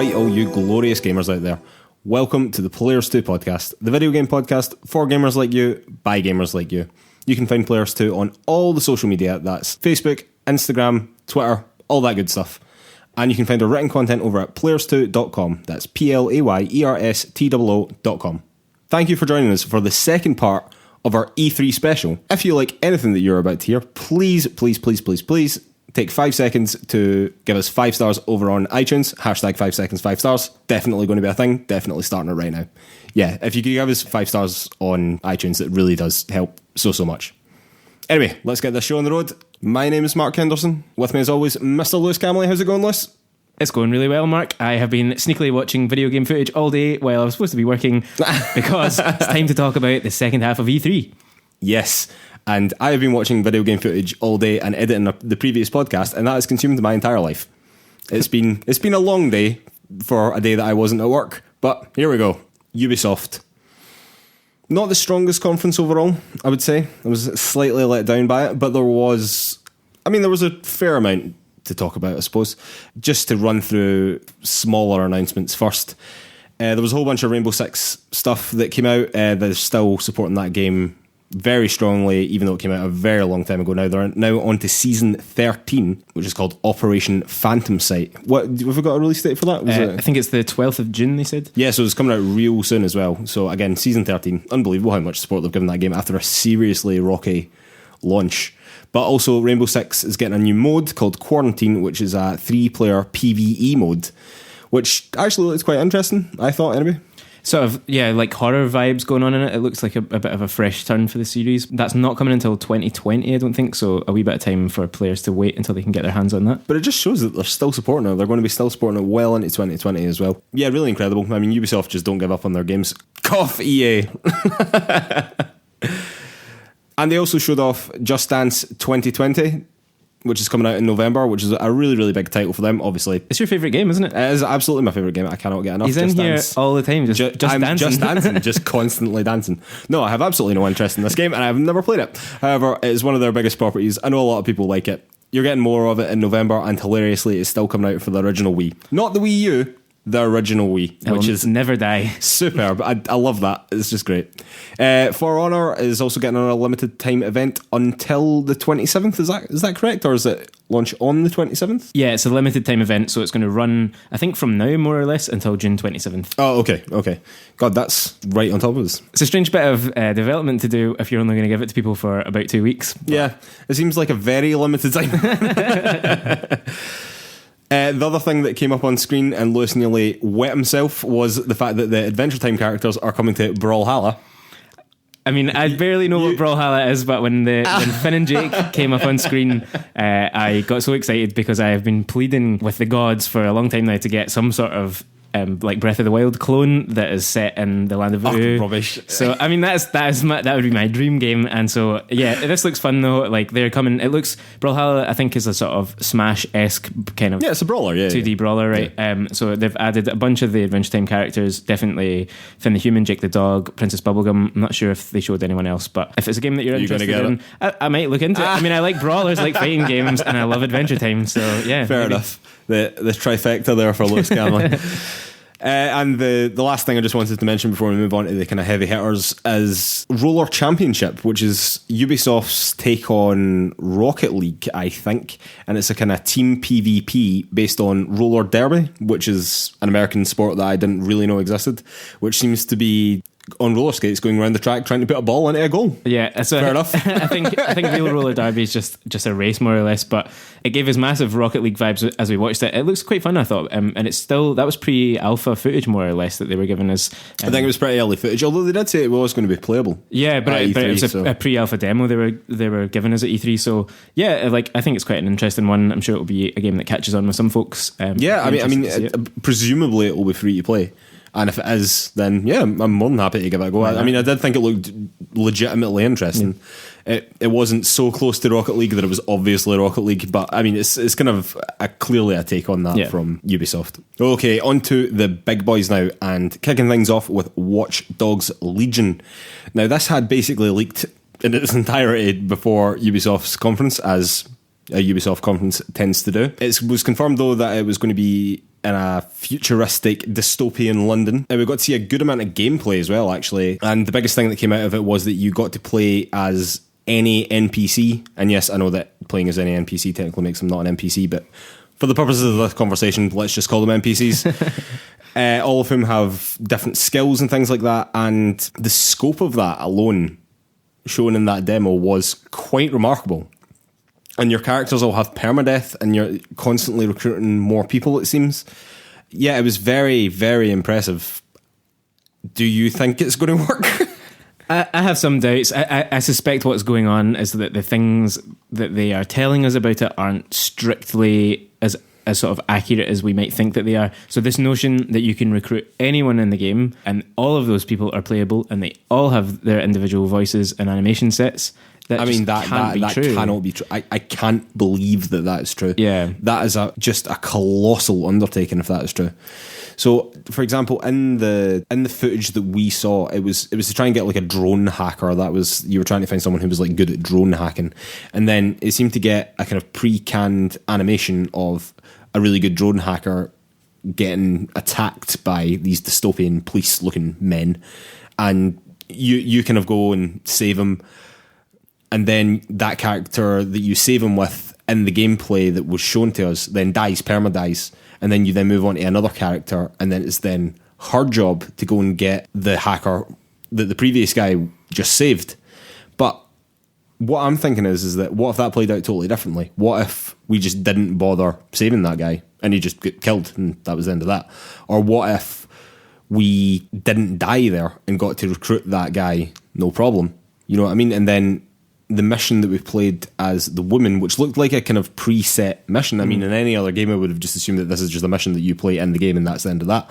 Alright, all you glorious gamers out there, welcome to the PlayersToo podcast, the video game podcast for gamers like you, by gamers like you. You can find PlayersToo on all the social media, that's Facebook, Instagram, Twitter, all that good stuff. And you can find our written content over at PlayersToo.com, that's PLAYERSTOO.com. Thank you for joining us for the second part of our E3 special. If you like anything that you're about to hear, please take 5 seconds to give us 5 stars over on iTunes. Hashtag 5 seconds, 5 stars. Definitely going to be a thing. Definitely starting it right now. Yeah, if you could give us 5 stars on iTunes, it really does help so much. Anyway, let's get this show on the road. My name is Mark Henderson. With me as always, Mr. Lewis Camley. How's it going, Lewis? It's going really well, Mark. I have been sneakily watching video game footage all day while I was supposed to be working because it's time to talk about the second half of E3. Yes. And I have been watching video game footage all day and editing the previous podcast, and that has consumed my entire life. It's been a long day for a day that I wasn't at work, but here we go. Ubisoft. Not the strongest conference overall, I would say. I was slightly let down by it, but there was a fair amount to talk about, I suppose. Just to run through smaller announcements first. There was a whole bunch of Rainbow Six stuff that came out. They're still supporting that game very strongly, even though it came out a very long time ago now. They're now on to Season 13, which is called Operation Phantom Sight. What, have we got a release date for that? I think it's the 12th of June, they said. Yeah, so it's coming out real soon as well. So again, Season 13, unbelievable how much support they've given that game after a seriously rocky launch. But also Rainbow Six is getting a new mode called Quarantine, which is a 3-player PvE mode, which actually looks quite interesting, I thought, anyway. Sort of, yeah, like horror vibes going on in it. It looks like a bit of a fresh turn for the series. That's not coming until 2020, I don't think, so a wee bit of time for players to wait until they can get their hands on that. But it just shows that they're still supporting it. They're going to be still supporting it well into 2020 as well. Yeah, really incredible. I mean, Ubisoft just don't give up on their games. Cough, EA. And they also showed off Just Dance 2020, which is coming out in November, which is a really, really big title for them, obviously. It's your favourite game, isn't it? It is absolutely my favourite game. I cannot get enough. He's in Just here Dance. all the time, just dancing. Just dancing, just constantly dancing. No, I have absolutely no interest in this game, and I've never played it. However, it is one of their biggest properties. I know a lot of people like it. You're getting more of it in November, and hilariously, it's still coming out for the original Wii. Not the Wii U, the original Wii, which is never die. Superb. I love that. It's just great. For Honor is also getting on a limited time event until the 27th. Is that correct, or is it launch on the 27th? Yeah, it's a limited time event, so it's going to run, I think, from now more or less until June 27th. Oh, okay. God, that's right on top of us. It's a strange bit of development to do if you're only going to give it to people for about 2 weeks. Yeah, it seems like a very limited time. The other thing that came up on screen and Lewis nearly wet himself was the fact that the Adventure Time characters are coming to Brawlhalla. I mean, I barely know what Brawlhalla is, but when Finn and Jake came up on screen, I got so excited because I have been pleading with the gods for a long time now to get some sort of like Breath of the Wild clone that is set in the land of Voodoo. Rubbish. So I mean that would be my dream game, and so yeah, this looks fun though. Like they're coming. It looks Brawlhalla, I think, is a sort of Smash-esque kind of it's a brawler, 2D brawler, right? Yeah. So they've added a bunch of the Adventure Time characters. Definitely Finn the Human, Jake the Dog, Princess Bubblegum. I'm not sure if they showed anyone else, but if it's a game that you're interested in, I might look into it. I mean, I like brawlers, like fighting games, and I love Adventure Time. So yeah, fair enough. The trifecta there for Lewis Camley. And the last thing I just wanted to mention before we move on to the kind of heavy hitters is Roller Championship, which is Ubisoft's take on Rocket League, I think. And it's a kind of team PvP based on roller derby, which is an American sport that I didn't really know existed, which seems to be on roller skates going around the track trying to put a ball into a goal. Yeah, so fair enough. I think real roller derby is just a race more or less, but it gave us massive Rocket League vibes as we watched it. It looks quite fun, I thought, and it's still, that was pre-alpha footage more or less that they were giving us. I think it was pretty early footage, although they did say it was going to be playable. Yeah, but it was a pre-alpha demo they were giving us at E3. So yeah, like I think it's quite an interesting one. I'm sure it'll be a game that catches on with some folks. I mean, presumably it will be free to play. And if it is, then yeah, I'm more than happy to give it a go. I mean, I did think it looked legitimately interesting. Yeah. It wasn't so close to Rocket League that it was obviously Rocket League, but I mean, it's kind of clearly a take on that from Ubisoft. Okay, on to the big boys now, and kicking things off with Watch Dogs Legion. Now, this had basically leaked in its entirety before Ubisoft's conference, as a Ubisoft conference tends to do. It was confirmed, though, that it was going to be in a futuristic dystopian London. And we got to see a good amount of gameplay as well, actually. And the biggest thing that came out of it was that you got to play as any NPC. And yes, I know that playing as any NPC technically makes them not an NPC, but for the purposes of this conversation, let's just call them NPCs. All of whom have different skills and things like that. And the scope of that alone, shown in that demo, was quite remarkable. And your characters all have permadeath, and you're constantly recruiting more people, it seems. Yeah, it was very, very impressive. Do you think it's going to work? I have some doubts. I suspect what's going on is that the things that they are telling us about it aren't strictly as sort of accurate as we might think that they are. So this notion that you can recruit anyone in the game and all of those people are playable and they all have their individual voices and animation sets. That cannot be true. I can't believe that is true. Yeah, that is just a colossal undertaking if that is true. So, for example, in the footage that we saw, it was to try and get like a drone hacker. You were trying to find someone who was like good at drone hacking, and then it seemed to get a kind of pre-canned animation of a really good drone hacker getting attacked by these dystopian police-looking men, and you kind of go and save him. And then that character that you save him with in the gameplay that was shown to us then perma-dies. And then you then move on to another character, and then it's then her job to go and get the hacker that the previous guy just saved. But what I'm thinking is that what if that played out totally differently? What if we just didn't bother saving that guy and he just got killed and that was the end of that? Or what if we didn't die there and got to recruit that guy, no problem? You know what I mean? And then the mission that we played as the woman, which looked like a kind of preset mission. I mean, in any other game, I would have just assumed that this is just a mission that you play in the game and that's the end of that.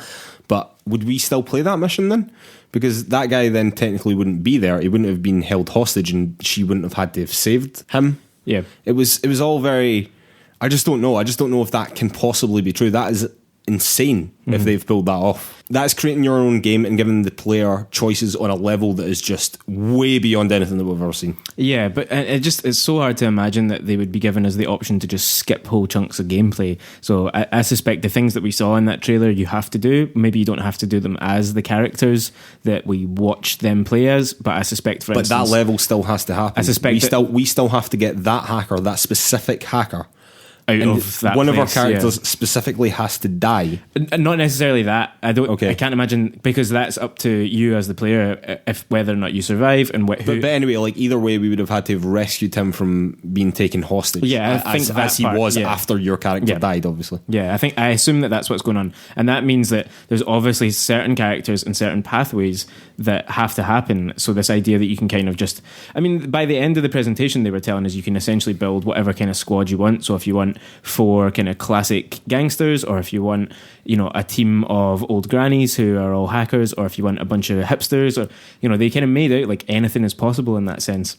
But would we still play that mission then? Because that guy then technically wouldn't be there. He wouldn't have been held hostage and she wouldn't have had to have saved him. Yeah. It was all very... I just don't know. I just don't know if that can possibly be true. That is insane if they've pulled that off. That's creating your own game and giving the player choices on a level that is just way beyond anything that we've ever seen. Yeah, but it's so hard to imagine that they would be given us the option to just skip whole chunks of gameplay. So I suspect the things that we saw in that trailer you have to do. Maybe you don't have to do them as the characters that we watched them play as, but I suspect, for instance... But that level still has to happen. I suspect we still have to get that hacker, that specific hacker, out of that one place, of our characters specifically has to die. Not necessarily that. I can't imagine, because that's up to you as the player if whether or not you survive and but anyway, like either way, we would have had to have rescued him from being taken hostage. Yeah, I think as he was after your character died, obviously. Yeah, I assume that's what's going on, and that means that there's obviously certain characters and certain pathways that have to happen. So this idea that you can kind of just, I mean, by the end of the presentation, they were telling us you can essentially build whatever kind of squad you want. So if you want 4 kind of classic gangsters, or if you want, a team of old grannies who are all hackers, or if you want a bunch of hipsters, or they kind of made out like anything is possible in that sense.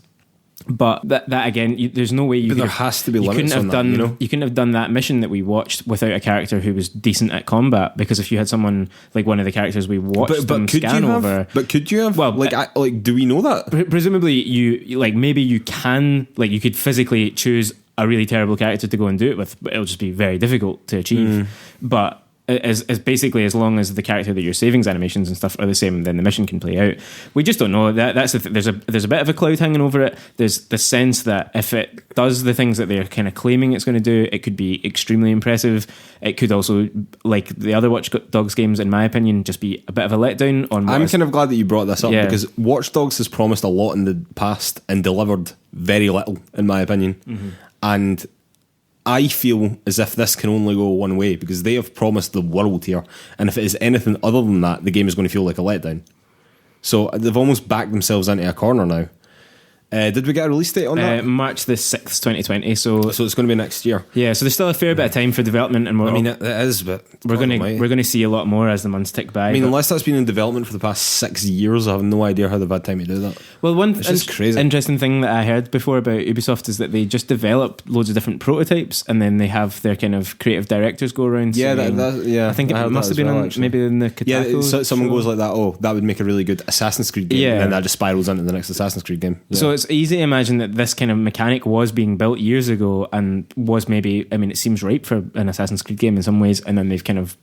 But that again, there's no way there has to be limits on that. You couldn't have done that mission that we watched without a character who was decent at combat, because if you had someone like one of the characters we watched them scan over... But could you have? Well, do we know that? Presumably you, maybe you can, you could physically choose a really terrible character to go and do it with, but it'll just be very difficult to achieve. But as basically, as long as the character that your savings animations and stuff are the same, then the mission can play out. We just don't know. That's there's a bit of a cloud hanging over it. There's the sense that if it does the things that they're kind of claiming it's going to do, it could be extremely impressive. It could also, like the other Watch Dogs games, in my opinion, just be a bit of a letdown. I'm kind of glad that you brought this up, because Watch Dogs has promised a lot in the past and delivered very little, in my opinion. And I feel as if this can only go one way, because they have promised the world here, and if it is anything other than that, the game is going to feel like a letdown. So they've almost backed themselves into a corner now. Did we get a release date on that? March the 6th, 2020. So it's going to be next year. Yeah, so there's still a fair bit of time for development, and it is, but we're going to see a lot more as the months tick by. I mean, unless that's been in development for the past 6 years, I have no idea how they've had time to do that. Well, one crazy. Interesting thing that I heard before about Ubisoft is that they just develop loads of different prototypes, and then they have their kind of creative directors go around. Yeah, I think it must have been maybe in the Kotaku. Yeah, so someone goes like that. Oh, that would make a really good Assassin's Creed game, and then that just spirals into the next Assassin's Creed game. Yeah. So it's easy to imagine that this kind of mechanic was being built years ago and was maybe, I mean, it seems ripe for an Assassin's Creed game in some ways, and then they've kind of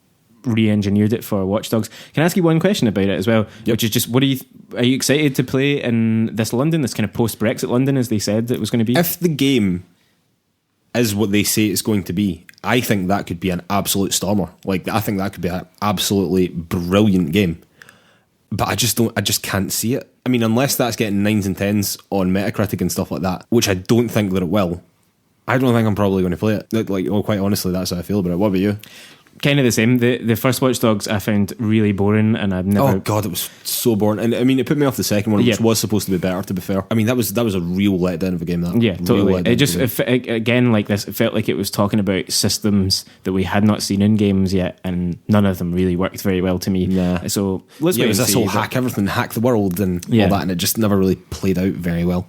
re-engineered it for Watch Dogs. Can I ask you one question about it as well? Yep. Which is just, are you excited to play in this London, this kind of post-Brexit London, as they said it was going to be? If the game is what they say it's going to be, I think that could be an absolute stormer. Like, I think that could be an absolutely brilliant game. But I just can't see it. I mean, unless that's getting 9s and 10s on Metacritic and stuff like that, which I don't think that it will, I don't think I'm probably going to play it. Like, quite honestly, that's how I feel about it. What about you? Kind of the same. The first Watch Dogs I found really boring, and I've never... Oh god, it was so boring. And I mean, it put me off the second one, which was supposed to be better, to be fair. I mean, that was a real letdown of a game, that. Yeah, totally. It just, again, like this, it felt like it was talking about systems that we had not seen in games yet, and none of them really worked very well to me. Nah. So let's wait it was and this see, whole hack everything, hack the world and all that, and it just never really played out very well.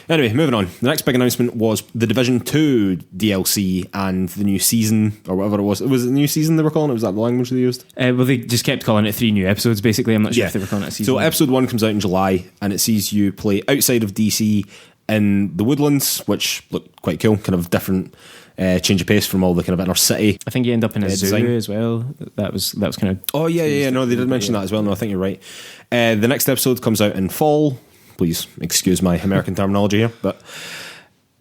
Anyway, moving on. The next big announcement was the Division 2 DLC and the new season, or whatever it was. Was it the new season they were calling it? Was that the language they used? Well, they just kept calling it 3 new episodes, basically. I'm not sure if they were calling it a season. So episode 1 comes out in July, and it sees you play outside of DC in the Woodlands, which looked quite cool, kind of different change of pace from all the kind of inner city. I think you end up in a zoo design as well. That was kind of... Oh, yeah. No, they did mention that as well. No, I think you're right. The next episode comes out in fall. Please excuse my American terminology here, but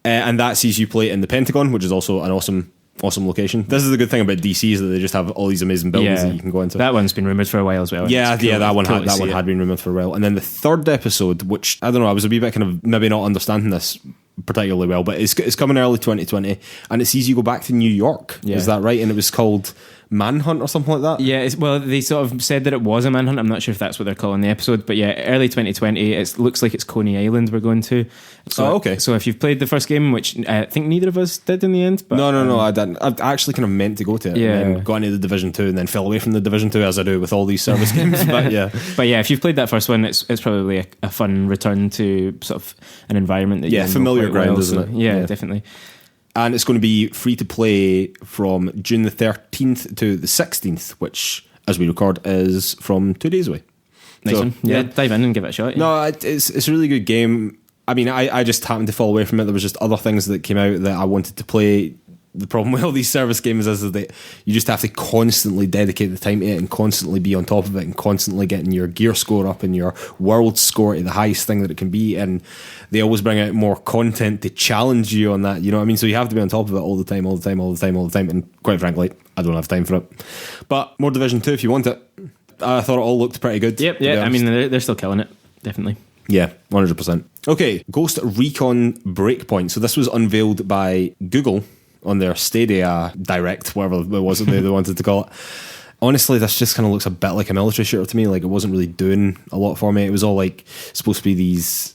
and that sees you play in the Pentagon, which is also an awesome location. This is the good thing about DC, is that they just have all these amazing buildings that you can go into. That one's been rumoured for a while as well. Yeah, that one had been rumoured for a while. And then the third episode, which I don't know, I was a wee bit kind of maybe not understanding this particularly well, but it's coming early 2020, and it sees you go back to New York. Yeah. Is that right? And it was called Manhunt or something like that? Yeah, well, they sort of said that it was a manhunt. I'm not sure if that's what they're calling the episode, but yeah, early 2020. It looks like it's Coney Island we're going to. So, okay. So if you've played the first game, which I think neither of us did in the end. But, no, I didn't. I actually kind of meant to go to it. Yeah. And then got into the Division 2 and then fell away from the Division 2, as I do with all these service games. But yeah. But yeah, if you've played that first one, it's probably a fun return to sort of an environment that you familiar ground, isn't it? Yeah, definitely. And it's going to be free to play from June the 13th to the 16th, which, as we record, is from 2 days away. Nice one. Yeah, dive in and give it a shot. Yeah. No, it's a really good game. I mean, I just happened to fall away from it. There was just other things that came out that I wanted to play. The problem with all these service games is that you just have to constantly dedicate the time to it and constantly be on top of it and constantly getting your gear score up and your world score to the highest thing that it can be. And they always bring out more content to challenge you on that. You know what I mean? So you have to be on top of it all the time. And quite frankly, I don't have time for it. But more Division 2 if you want it. I thought it all looked pretty good. Yep, yeah. I mean, they're still killing it. Definitely. Yeah, 100%. Okay, Ghost Recon Breakpoint. So this was unveiled by Google on their Stadia Direct, whatever it was that they wanted to call it. Honestly, this just kind of looks a bit like a military shooter to me. Like, it wasn't really doing a lot for me. It was all like supposed to be these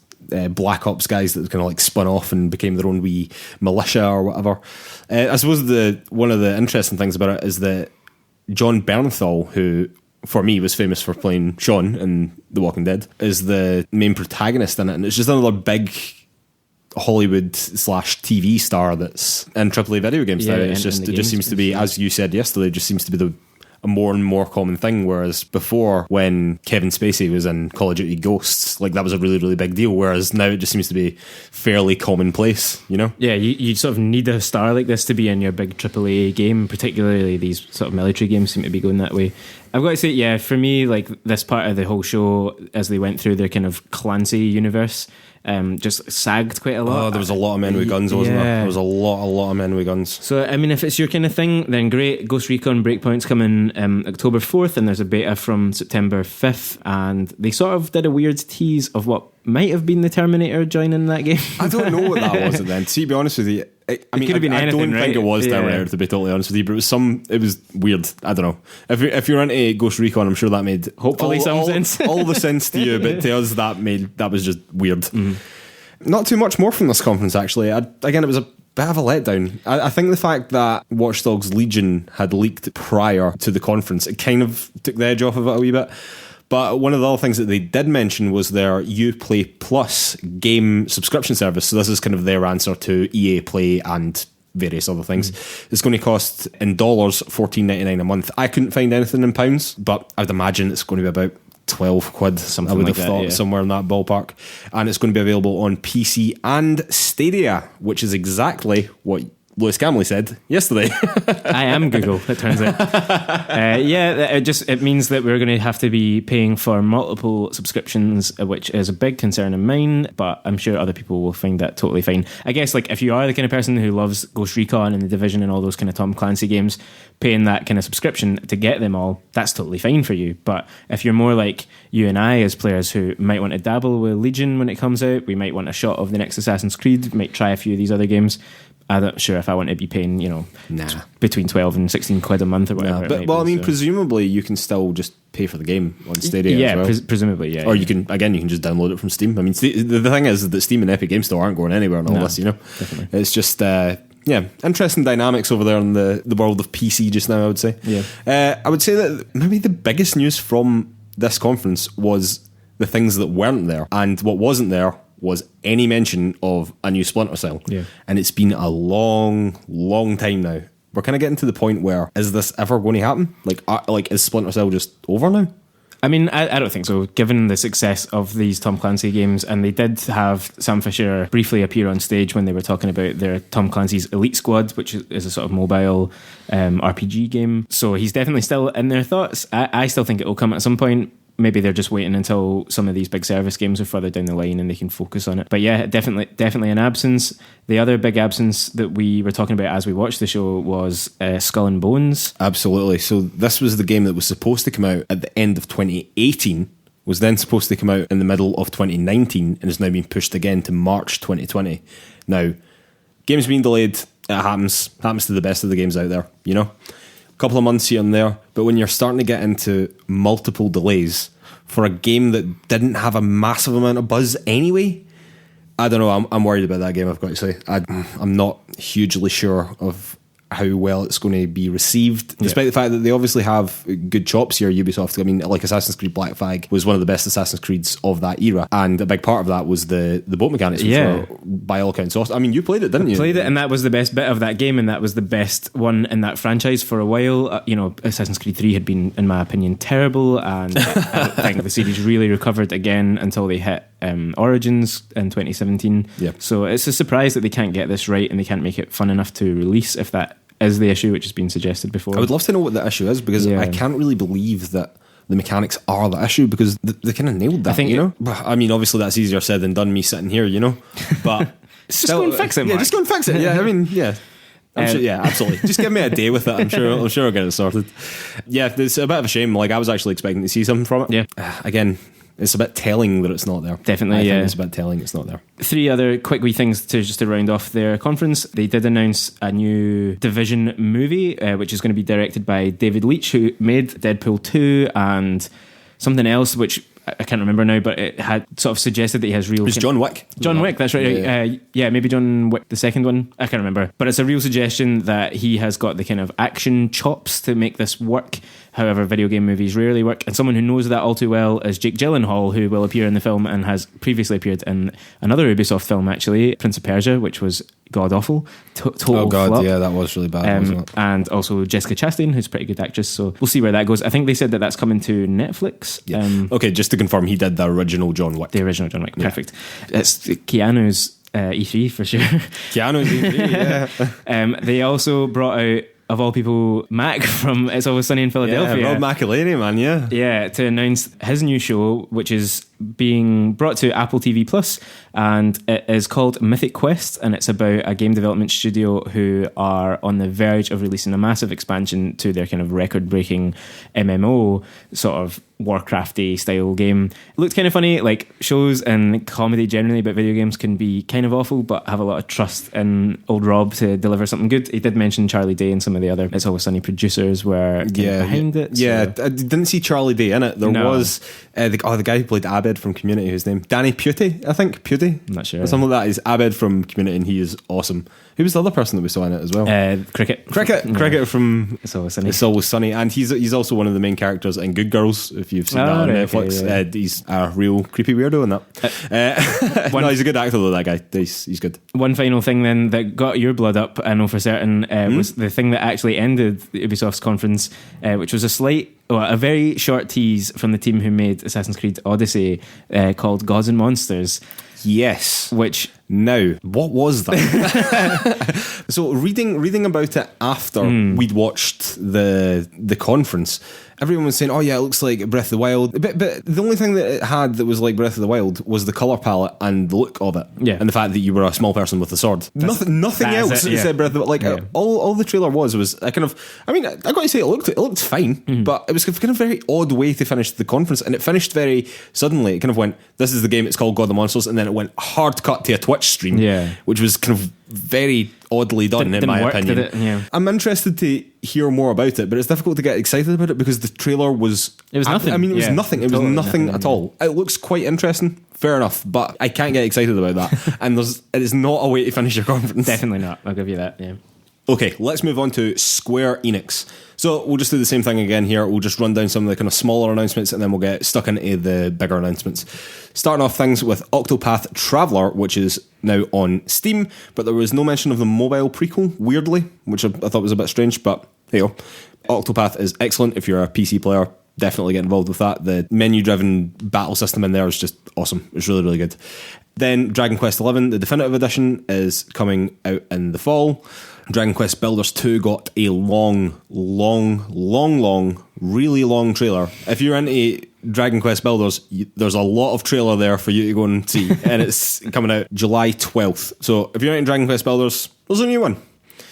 Black Ops guys that kind of like spun off and became their own wee militia or whatever. I suppose one of the interesting things about it is that John Bernthal, who for me was famous for playing Sean in The Walking Dead, is the main protagonist in it, and it's just another big Hollywood/TV star that's in AAA video games now. It just seems to be, as you said yesterday, it just seems to be a more and more common thing, whereas before, when Kevin Spacey was in Call of Duty Ghosts, like that was a really, really big deal, whereas now it just seems to be fairly commonplace, you know? Yeah, you sort of need a star like this to be in your big AAA game, particularly these sort of military games seem to be going that way. I've got to say, yeah, for me, like this part of the whole show, as they went through their kind of Clancy universe, just sagged quite a lot. Oh, there was a lot of men with guns, wasn't there? There was a lot of men with guns. So, I mean, if it's your kind of thing, then great. Ghost Recon Breakpoint's coming October 4th, and there's a beta from September 5th, and they sort of did a weird tease of what might have been the Terminator joining that game. I don't know what that was then. To be honest with you, I mean, I don't think it was Terminator, to be totally honest with you, but it was weird. I don't know. If you're into Ghost Recon, I'm sure that made hopefully some sense. All the sense to you, but to us that was just weird. Mm-hmm. Not too much more from this conference, actually. Again, it was a bit of a letdown. I think the fact that Watch Dogs Legion had leaked prior to the conference, it kind of took the edge off of it a wee bit. But one of the other things that they did mention was their Uplay Plus game subscription service. So this is kind of their answer to EA Play and various other things. It's going to cost in dollars $14.99 a month. I couldn't find anything in pounds, but I'd imagine it's going to be about 12 quid, something I would have thought, somewhere in that ballpark. And it's going to be available on PC and Stadia, which is exactly what Lewis Camley said yesterday. I am Google, it turns out. It means that we're going to have to be paying for multiple subscriptions, which is a big concern of mine, but I'm sure other people will find that totally fine. I guess, like, if you are the kind of person who loves Ghost Recon and The Division and all those kind of Tom Clancy games, paying that kind of subscription to get them all, that's totally fine for you. But if you're more like you and I as players who might want to dabble with Legion when it comes out, we might want a shot of the next Assassin's Creed, might try a few of these other games, I'm not sure if I want to be paying, between 12 and 16 quid a month or whatever. Presumably you can still just pay for the game on Stadia as well. Presumably, yeah. Or you can just download it from Steam. I mean, the thing is that Steam and Epic Games Store aren't going anywhere in all this, Definitely. It's just, interesting dynamics over there in the world of PC just now, I would say. Yeah. I would say that maybe the biggest news from this conference was the things that weren't there. And what wasn't there was any mention of a new Splinter Cell. Yeah. And it's been a long, long time now. We're kind of getting to the point where, is this ever going to happen? Like is Splinter Cell just over now? I mean, I don't think so, given the success of these Tom Clancy games. And they did have Sam Fisher briefly appear on stage when they were talking about their Tom Clancy's Elite Squad, which is a sort of mobile RPG game. So he's definitely still in their thoughts. I still think it will come at some point. Maybe they're just waiting until some of these big service games are further down the line and they can focus on it. But yeah, definitely an absence. The other big absence that we were talking about as we watched the show was Skull and Bones. Absolutely. So this was the game that was supposed to come out at the end of 2018, was then supposed to come out in the middle of 2019, and has now been pushed again to March 2020. Now, games being delayed, it happens to the best of the games out there, couple of months here and there, but when you're starting to get into multiple delays for a game that didn't have a massive amount of buzz anyway, I don't know, I'm worried about that game, I've got to say. I'm not hugely sure of how well it's going to be received, despite the fact that they obviously have good chops here, Ubisoft. I mean, like Assassin's Creed Black Flag was one of the best Assassin's Creeds of that era, and a big part of that was the boat mechanics, which were, by all accounts, awesome. I mean, you played it, didn't you? I played it, and that was the best bit of that game, and that was the best one in that franchise for a while. Assassin's Creed 3 had been, in my opinion, terrible, and I don't think the series really recovered again until they hit Origins in 2017. So it's a surprise that they can't get this right and they can't make it fun enough to release, if that is the issue, which has been suggested before. I would love to know what the issue is, because I can't really believe that the mechanics are the issue, because they kind of nailed that, I think, I mean, obviously that's easier said than done, me sitting here, but just go and fix it, Mark. Just go and fix it. Yeah, I mean, I'm sure, absolutely. Just give me a day with it. I'm sure I'll get it sorted. Yeah, it's a bit of a shame. Like, I was actually expecting to see something from it. Yeah. Again, it's a bit telling that it's not there. Definitely, I think it's a bit telling it's not there. 3 other quick wee things to round off their conference. They did announce a new Division movie, which is going to be directed by David Leitch, who made Deadpool 2 and something else, which I can't remember now, but it had sort of suggested that he has real... It's John Wick. John Wick, that's right. Maybe John Wick, the second one. I can't remember. But it's a real suggestion that he has got the kind of action chops to make this work. However, video game movies rarely work. And someone who knows that all too well is Jake Gyllenhaal, who will appear in the film and has previously appeared in another Ubisoft film, actually, Prince of Persia, which was god-awful. Total flop. Yeah, that was really bad, wasn't it? And also Jessica Chastain, who's a pretty good actress. So we'll see where that goes. I think they said that that's coming to Netflix. Yeah. Okay, just to confirm, he did the original John Wick. The original John Wick, perfect. It's Keanu's E3 for sure. Keanu's E3, yeah. They also brought out, of all people, Mac from It's Always Sunny in Philadelphia. Yeah, Rob McElhenney, man, yeah. Yeah, to announce his new show, which is being brought to Apple TV Plus, and it is called Mythic Quest, and it's about a game development studio who are on the verge of releasing a massive expansion to their kind of record-breaking MMO sort of Warcrafty style game. It looked kind of funny. Like, shows and comedy generally about video games can be kind of awful, but have a lot of trust in old Rob to deliver something good. He did mention Charlie Day and some of the other It's Always Sunny producers were behind it. Yeah, I didn't see Charlie Day in it. There was the guy who played Abed from Community, whose name Danny Pute, I think. Pute? I'm not sure. Or something like that. He's Abed from Community, and he is awesome. Who was the other person that we saw in it as well? Cricket from It's Always Sunny. It's Always Sunny, and he's also one of the main characters in Good Girls, if you've seen that on Netflix. Okay, yeah. He's a real creepy weirdo in that. No, he's a good actor though, that guy. He's good. One final thing then that got your blood up, I know for certain, was the thing that actually ended the Ubisoft's conference, which was a slight a very short tease from the team who made Assassin's Creed Odyssey called Gods and Monsters. Yes. Which... Now, what was that? So reading about it after we'd watched the conference, everyone was saying, oh yeah, it looks like Breath of the Wild. But the only thing that it had that was like Breath of the Wild was the colour palette and the look of it. Yeah. And the fact that you were a small person with a sword. Nothing else said Breath of the Wild. Like, all the trailer was a kind of... I mean, I got to say, it looked fine, but it was kind of a very odd way to finish the conference, and it finished very suddenly. It kind of went, this is the game, it's called God of the Monsters, and then it went hard cut to a Twitch stream, which was kind of very oddly done in my opinion. Did it? Yeah. I'm interested to hear more about it, but it's difficult to get excited about it because the trailer was... It was nothing. I mean, it was nothing. It was nothing at all. It looks quite interesting, fair enough, but I can't get excited about that. And it is not a way to finish your conference. Definitely not. I'll give you that, yeah. Okay, let's move on to Square Enix. So we'll just do the same thing again here. We'll just run down some of the kind of smaller announcements and then we'll get stuck into the bigger announcements. Starting off things with Octopath Traveler, which is now on Steam, but there was no mention of the mobile prequel, weirdly, which I thought was a bit strange, but hey you go. Octopath is excellent if you're a PC player. Definitely get involved with that. The menu-driven battle system in there is just awesome. It's really, really good. Then Dragon Quest XI, the Definitive Edition, is coming out in the fall. Dragon Quest Builders 2 got a long, really long trailer. If you're into Dragon Quest Builders, there's a lot of trailer there for you to go and see, and it's coming out July 12th. So if you're into Dragon Quest Builders, there's a new one.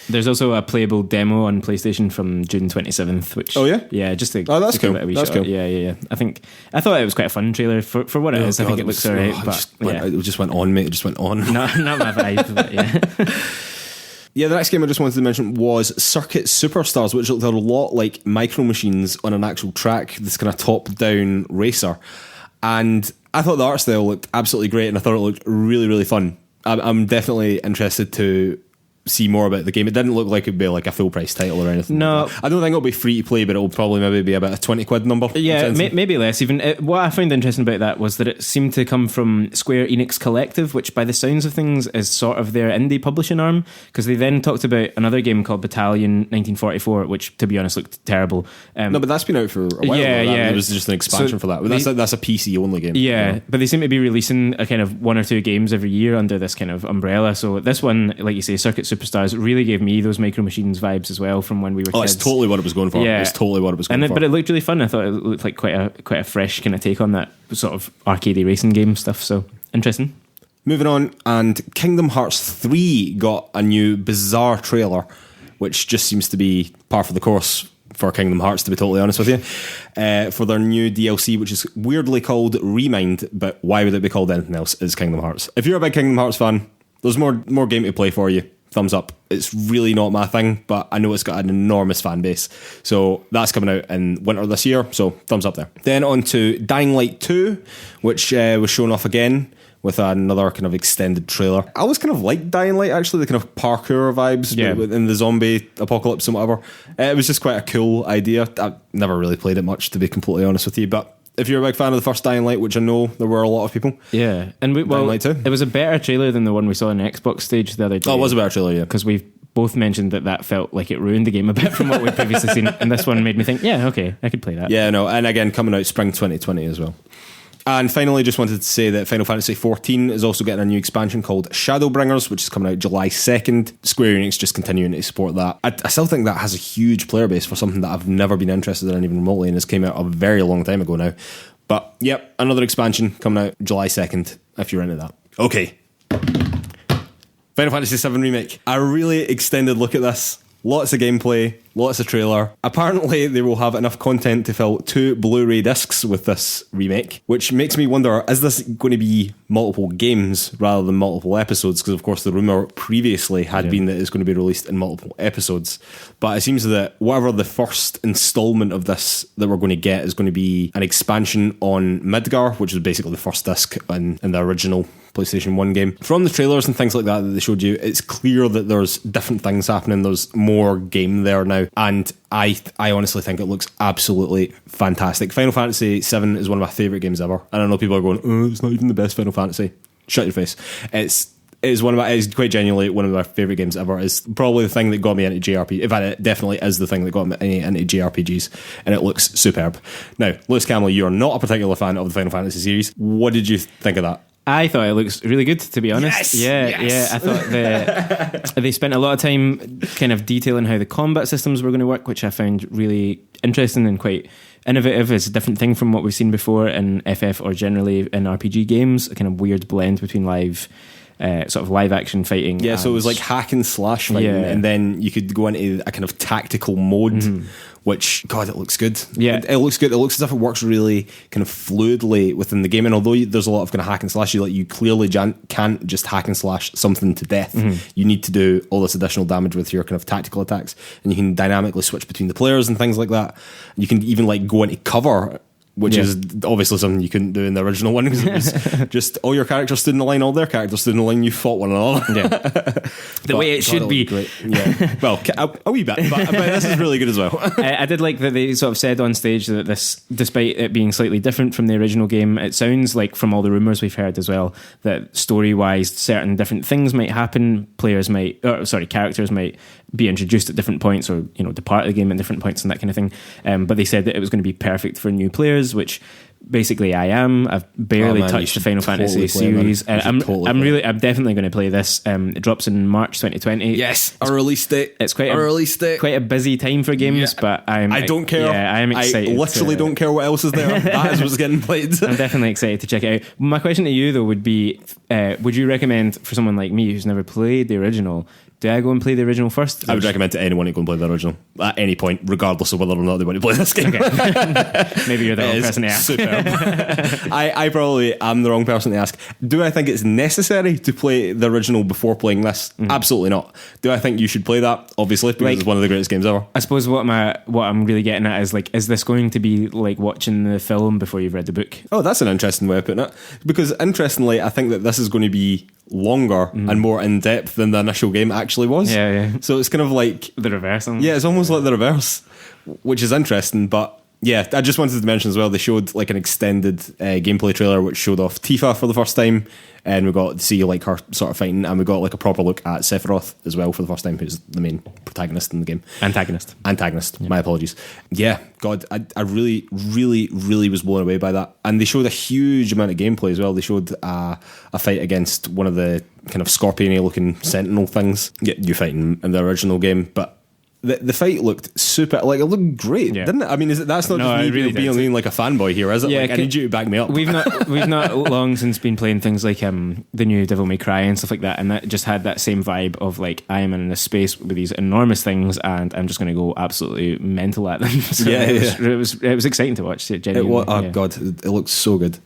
There's also a playable demo on PlayStation from June 27th, which... Oh, yeah? Yeah, just to... Oh, that's cool. That's cool. Yeah. I thought it was quite a fun trailer for what it is. I think it looks alright, but... It just went on, mate. It just went on. Not my vibe, but yeah. Yeah, the next game I just wanted to mention was Circuit Superstars, which looked a lot like Micro Machines on an actual track, this kind of top-down racer. And I thought the art style looked absolutely great, and I thought it looked really, really fun. I'm definitely interested to see more about the game. It didn't look like it'd be like a full price title or anything. No, I don't think it'll be free to play, but it'll probably maybe be about a 20 quid number. Yeah, maybe less even. What I found interesting about that was that it seemed to come from Square Enix Collective, which by the sounds of things is sort of their indie publishing arm, because they then talked about another game called Battalion 1944, which to be honest looked terrible. No, but that's been out for a while. Yeah. It was just an expansion for that. But that's a PC only game. Yeah, but they seem to be releasing a kind of one or two games every year under this kind of umbrella. So this one, like you say, Circuit Superstars, really gave me those Micro Machines vibes as well from when we were kids. It's totally what it was going for. Yeah. It's totally what it was going for. But it looked really fun. I thought it looked like quite a fresh kind of take on that sort of arcadey racing game stuff. So interesting. Moving on, and Kingdom Hearts 3 got a new bizarre trailer, which just seems to be par for the course for Kingdom Hearts, to be totally honest with you, for their new DLC, which is weirdly called Remind, but why would it be called anything else? It's Kingdom Hearts. If you're a big Kingdom Hearts fan, there's more game to play for you. Thumbs up. It's really not my thing, but I know it's got an enormous fan base. So that's coming out in winter this year, so thumbs up there. Then on to Dying Light 2, which was shown off again with another kind of extended trailer. I always kind of liked Dying Light, actually, the kind of parkour vibes in the zombie apocalypse and whatever. It was just quite a cool idea. I've never really played it much, to be completely honest with you, but if you're a big fan of the first Dying Light, which I know there were a lot of people. Yeah. And Dying Light 2. It was a better trailer than the one we saw on Xbox stage the other day. Oh, it was a better trailer, yeah. Because we've both mentioned that felt like it ruined the game a bit from what we'd previously seen. And this one made me think, yeah, okay, I could play that. Yeah, no. And again, coming out spring 2020 as well. And finally, just wanted to say that Final Fantasy XIV is also getting a new expansion called Shadowbringers, which is coming out July 2nd. Square Enix just continuing to support that. I still think that has a huge player base for something that I've never been interested in even remotely, and this came out a very long time ago now. But, yep, another expansion coming out July 2nd, if you're into that. Okay. Final Fantasy VII Remake. A really extended look at this. Lots of gameplay, lots of trailer. Apparently, they will have enough content to fill 2 Blu-ray discs with this remake, which makes me wonder, is this going to be multiple games rather than multiple episodes? Because, of course, the rumour previously had been that it's going to be released in multiple episodes. But it seems that whatever the first instalment of this that we're going to get is going to be an expansion on Midgar, which is basically the first disc in the original PlayStation 1 game. From the trailers and things like that they showed you, it's clear that there's different things happening. There's more game there now, and I honestly think it looks absolutely fantastic. Final Fantasy VII is one of my favourite games ever, and I know people are going, oh, it's not even the best Final Fantasy. Shut your face. It's It's quite genuinely one of my favourite games ever. It's probably the thing that got me into JRPG. In fact, it definitely is the thing that got me into JRPGs, and it looks superb. Now, Lewis Campbell, you are not a particular fan of the Final Fantasy series. What did you think of that? I thought it looks really good, to be honest. Yes. I thought they spent a lot of time kind of detailing how the combat systems were going to work, which I found really interesting and quite innovative. It's a different thing from what we've seen before in FF or generally in RPG games, a kind of weird blend between sort of live action fighting. Yeah, so it was like hack and slash fighting, and then you could go into a kind of tactical mode, which, God, it looks good. Yeah. It looks good. It looks as if it works really kind of fluidly within the game. And although there's a lot of kind of hack and slash, you clearly can't just hack and slash something to death. You need to do all this additional damage with your kind of tactical attacks, and you can dynamically switch between the players and things like that. You can even like go into cover, which is obviously something you couldn't do in the original one, because it was just all your characters stood in a line, all their characters stood in a line, you fought one another. Yeah. The way it should be. Great. Yeah. Well, a wee bit, but this is really good as well. I did like that they sort of said on stage that this, despite it being slightly different from the original game, it sounds like, from all the rumours we've heard as well, that story-wise certain different things might happen. Characters might be introduced at different points, or depart the game at different points and that kind of thing. But they said that it was going to be perfect for new players, which basically I am. I've barely touched the Final Fantasy series. I'm definitely going to play this. It drops in March 2020. Yes, a release date. It's quite a busy time for games, but I don't care. Yeah, I'm excited. I literally don't care what else is there. That is what's getting played. I'm definitely excited to check it out. My question to you though would be, would you recommend for someone like me who's never played the original, do I go and play the original first? I would recommend to anyone to go and play the original at any point, regardless of whether or not they want to play this game. Okay. Maybe you're the wrong person to ask. Superb. I probably am the wrong person to ask. Do I think it's necessary to play the original before playing this? Absolutely not. Do I think you should play that? Obviously, because it's one of the greatest games ever. I suppose what I'm really getting at is, like, is this going to be like watching the film before you've read the book? Oh, that's an interesting way of putting it. Because interestingly, I think that this is going to be longer and more in depth than the initial game actually was. Yeah. So it's kind of like the reverse. Yeah, it's almost like the reverse, which is interesting. But yeah, I just wanted to mention as well, they showed like an extended gameplay trailer which showed off Tifa for the first time, and we got to see like her sort of fighting, and we got like a proper look at Sephiroth as well for the first time, who's the main protagonist in the game. Antagonist. Yeah. My apologies. Yeah, God, I really, really, really was blown away by that. And they showed a huge amount of gameplay as well. They showed a fight against one of the kind of scorpion-y looking sentinel things. Yeah, you fighting in the original game, but the fight looked super, like it looked great, didn't it? I mean, that's not just me really being like a fanboy here, is it? Yeah, like, I need you to back me up. We've not long since been playing things like the new Devil May Cry and stuff like that, and that just had that same vibe of like, I am in a space with these enormous things, and I'm just going to go absolutely mental at them. So it was exciting to watch. Genuinely. God, it looks so good.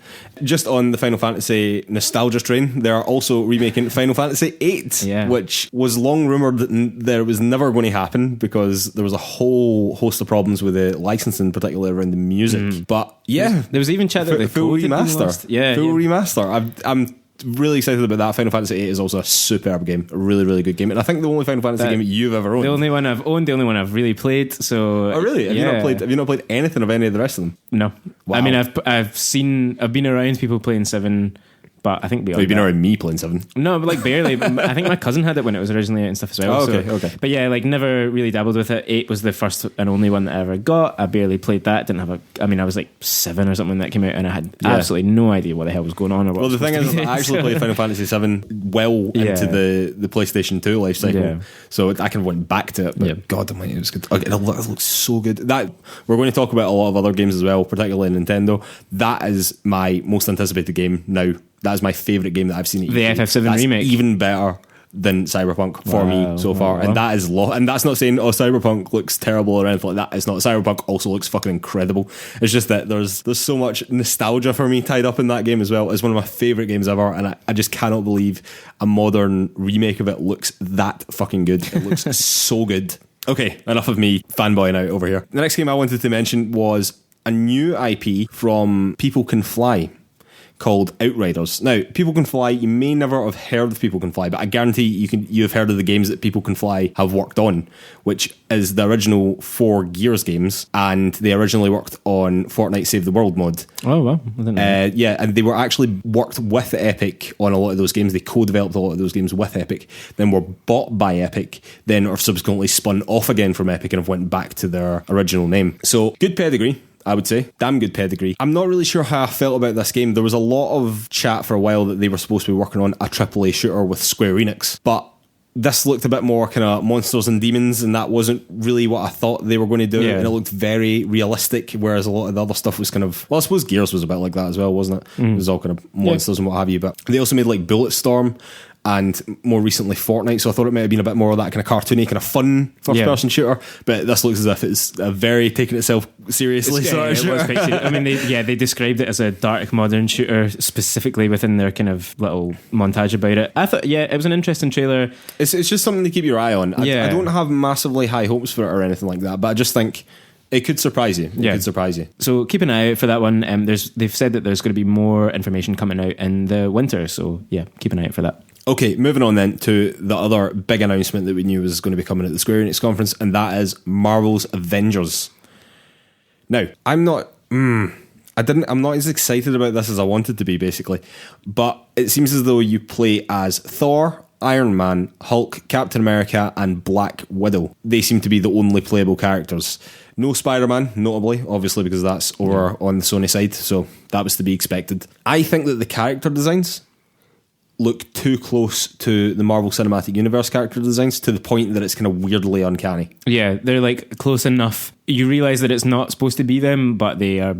Just on the Final Fantasy nostalgia train, they are also remaking Final Fantasy VIII, which was long rumoured that there was never going to happen, because there was a whole host of problems with the licensing, particularly around the music. But yeah, there was even chat that the full remaster. Full remaster. I'm really excited about that. Final Fantasy VIII is also a superb game, a really, really good game, and I think the only Final Fantasy game you've ever owned. The only one I've owned, the only one I've really played. So, oh really? Have you not played anything of any of the rest of them? No. Wow. I mean, I've been around people playing 7. But I think beyond you've been around me playing 7. No, but like barely. I think my cousin had it when it was originally out and stuff as well. Oh, okay. But yeah, like never really dabbled with it. 8 was the first and only one that I ever got. I barely played that. I was like 7 or something when that came out, and I had absolutely no idea what the hell was going on. Or what. Well, the thing is, I actually played Final Fantasy 7 into the PlayStation 2 life cycle, so I kind of went back to it. But God almighty, it was good. It looks so good. That we're going to talk about a lot of other games as well, particularly Nintendo. That is my most anticipated game now. That is my favourite game that I've seen. The FF7 remake, even better than Cyberpunk for me so far, and that is and that's not saying Cyberpunk looks terrible or anything like that. It's not. Cyberpunk also looks fucking incredible. It's just that there's so much nostalgia for me tied up in that game as well. It's one of my favourite games ever, and I just cannot believe a modern remake of it looks that fucking good. It looks so good. Okay, enough of me fanboying out over here. The next game I wanted to mention was a new IP from People Can Fly. called Outriders. Now, People Can Fly, you may never have heard of People Can Fly, but I guarantee you have heard of the games that People Can Fly have worked on, which is the original 4 Gears games, and they originally worked on Fortnite Save the World mod. Oh, wow. I didn't know. Yeah, and they were actually worked with Epic on a lot of those games. They co-developed a lot of those games with Epic, then were bought by Epic, then are subsequently spun off again from Epic and have went back to their original name. So, good pedigree, I would say. Damn good pedigree. I'm not really sure how I felt about this game. There was a lot of chat for a while that they were supposed to be working on a AAA shooter with Square Enix, but this looked a bit more kind of monsters and demons, and that wasn't really what I thought they were going to do. Yeah. And it looked very realistic, whereas a lot of the other stuff was kind of, well, I suppose Gears was a bit like that as well, wasn't it? It was all kind of monsters and what have you. But they also made like Bulletstorm and more recently Fortnite, so I thought it might have been a bit more of that kind of cartoony, kind of fun first-person shooter. But this looks as if it's a very taking itself seriously sort of shooter. I mean, they described it as a dark modern shooter specifically within their kind of little montage about it. I thought, it was an interesting trailer. It's just something to keep your eye on. I don't have massively high hopes for it or anything like that, but I just think it could surprise you. It could surprise you. So keep an eye out for that one. They've said that there's going to be more information coming out in the winter. So keep an eye out for that. Okay, moving on then to the other big announcement that we knew was going to be coming at the Square Enix conference, and that is Marvel's Avengers. Now, I'm not as excited about this as I wanted to be, basically. But it seems as though you play as Thor, Iron Man, Hulk, Captain America, and Black Widow. They seem to be the only playable characters. No Spider-Man, notably, obviously, because that's over on the Sony side, so that was to be expected. I think that the character designs look too close to the Marvel Cinematic Universe character designs to the point that it's kind of weirdly uncanny. Yeah, they're like close enough. You realise that it's not supposed to be them, but they're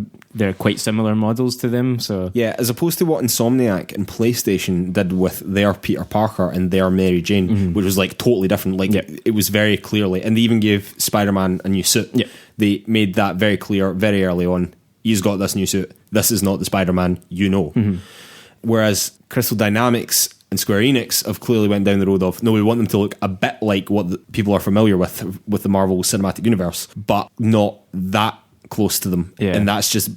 quite similar models to them. So yeah, as opposed to what Insomniac and PlayStation did with their Peter Parker and their Mary Jane, which was like totally different. Like it was very clearly, and they even gave Spider-Man a new suit. Yeah. They made that very clear very early on. He's got this new suit. This is not the Spider-Man you know. Whereas Crystal Dynamics and Square Enix have clearly went down the road of, no, we want them to look a bit like what the people are familiar with the Marvel Cinematic Universe, but not that close to them. Yeah. And that's just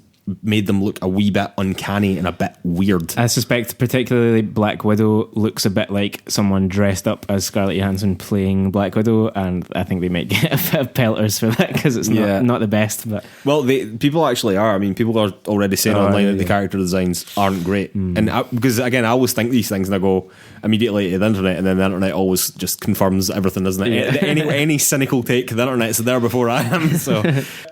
made them look a wee bit uncanny and a bit weird. I suspect particularly Black Widow looks a bit like someone dressed up as Scarlett Johansson playing Black Widow, and I think they might get a bit of pelters for that because it's not the best. But well, people actually are. I mean, people are already saying online that the character designs aren't great, and because again, I always think these things and I go immediately to the internet, and then the internet always just confirms everything, doesn't it? Any cynical take, the internet's there before I am. So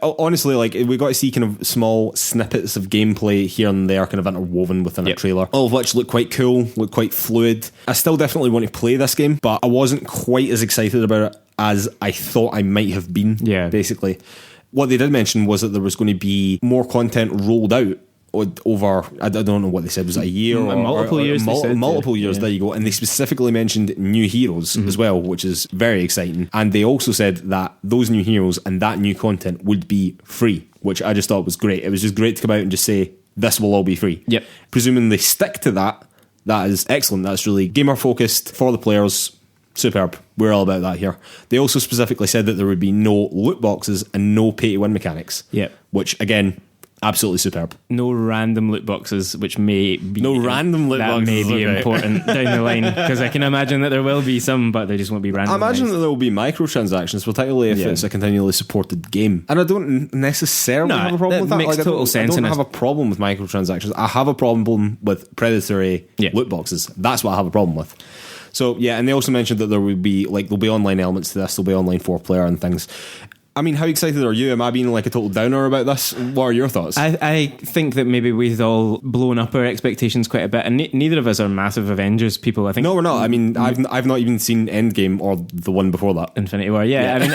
honestly, like, we got to see kind of small snippets of gameplay here and there kind of interwoven within a trailer, all of which look quite cool, look quite fluid. I still definitely want to play this game, but I wasn't quite as excited about it as I thought I might have been. Basically what they did mention was that there was going to be more content rolled out over, I don't know what they said, was it a year or multiple years? Multiple years, there you go. And they specifically mentioned new heroes as well, which is very exciting. And they also said that those new heroes and that new content would be free, which I just thought was great. It was just great to come out and just say, this will all be free. Yep. Presuming they stick to that, that is excellent. That's really gamer focused for the players. Superb. We're all about that here. They also specifically said that there would be no loot boxes and no pay to win mechanics. Yeah. Which, again, absolutely superb. No random loot boxes, which may be important down the line, because I can imagine that there will be some, but they just won't be random. I imagine that there will be microtransactions, particularly if it's a continually supported game. And I don't necessarily have a problem with that. Makes total sense. I don't have a problem with microtransactions. I have a problem with predatory loot boxes. That's what I have a problem with. So yeah, and they also mentioned that there'll be online elements to this. There'll be online 4-player and things. I mean, how excited are you? Am I being like a total downer about this? What are your thoughts? I think that maybe we've all blown up our expectations quite a bit, and neither of us are massive Avengers people. I think. No, we're not. I mean, I've not even seen Endgame or the one before that, Infinity War. Yeah. I mean,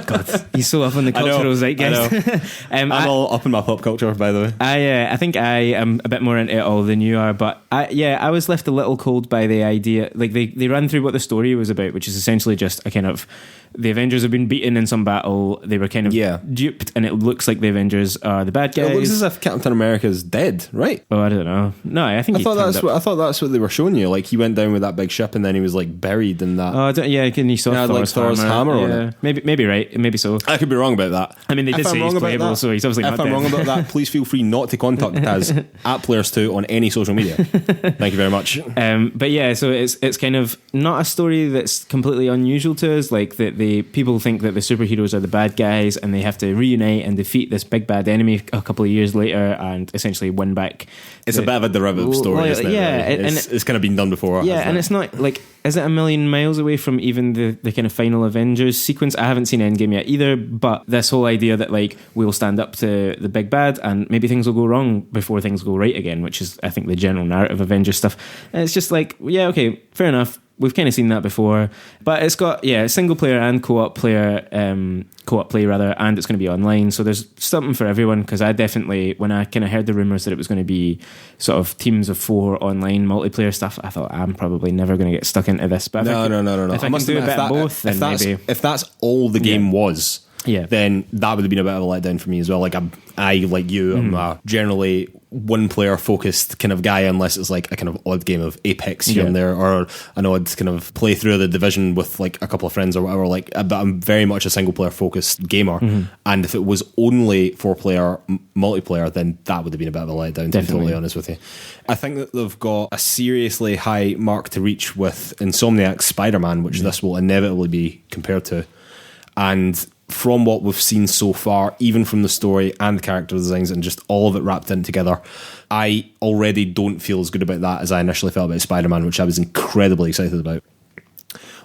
God, he's so up on the cultural zeitgeist. I'm all up in my pop culture, by the way. I think I am a bit more into it all than you are, but I was left a little cold by the idea. Like they ran through what the story was about, which is essentially just a kind of, the Avengers have been beaten in some battle, they were kind of duped, and it looks like the Avengers are the bad guys. It looks as if Captain America's dead, right? Oh, I don't know. No, I thought that's what they were showing you. Like, he went down with that big ship, and then he was like buried in that. Oh, and he saw Thor's hammer on it. Maybe right, maybe so. I could be wrong about that. I mean, they did say he's playable, so he's obviously not dead. If I'm wrong about that, please feel free not to contact Taz at PlayersToo on any social media. Thank you very much. But yeah, so it's kind of not a story that's completely unusual to us. Like, that the people think that the superheroes are the bad guys, and they have to reunite and defeat this big bad enemy a couple of years later, and essentially win back. It's a bit of a derivative story, isn't it? Yeah, really? It's kind of been done before. Yeah, and it's not like, is it a million miles away from even the kind of final Avengers sequence? I haven't seen Endgame yet either, but this whole idea that, like, we'll stand up to the big bad and maybe things will go wrong before things go right again, which is, I think, the general narrative of Avengers stuff. And it's just like, yeah, okay, fair enough. We've kind of seen that before, but it's got single player and co-op play and it's going to be online. So there's something for everyone. Because I definitely, when I kind of heard the rumors that it was going to be sort of teams of 4 online multiplayer stuff, I thought, I'm probably never going to get stuck into this. But no. If I must do a bit of both, then maybe if that's all the game was. Yeah, then that would have been a bit of a letdown for me as well. Like, I like you, I'm a generally one player focused kind of guy, unless it's like a kind of odd game of Apex here and there, or an odd kind of playthrough of the Division with like a couple of friends or whatever. Like, but I'm very much a single player focused gamer, and if it was only 4-player multiplayer, then that would have been a bit of a letdown. To be totally honest with you, I think that they've got a seriously high mark to reach with Insomniac's Spider-Man, which this will inevitably be compared to, and from what we've seen so far, even from the story and the character designs and just all of it wrapped in together, I already don't feel as good about that as I initially felt about Spider-Man, which I was incredibly excited about.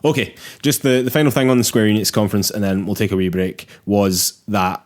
Okay, just the final thing on the Square Enix conference, and then we'll take a wee break, was that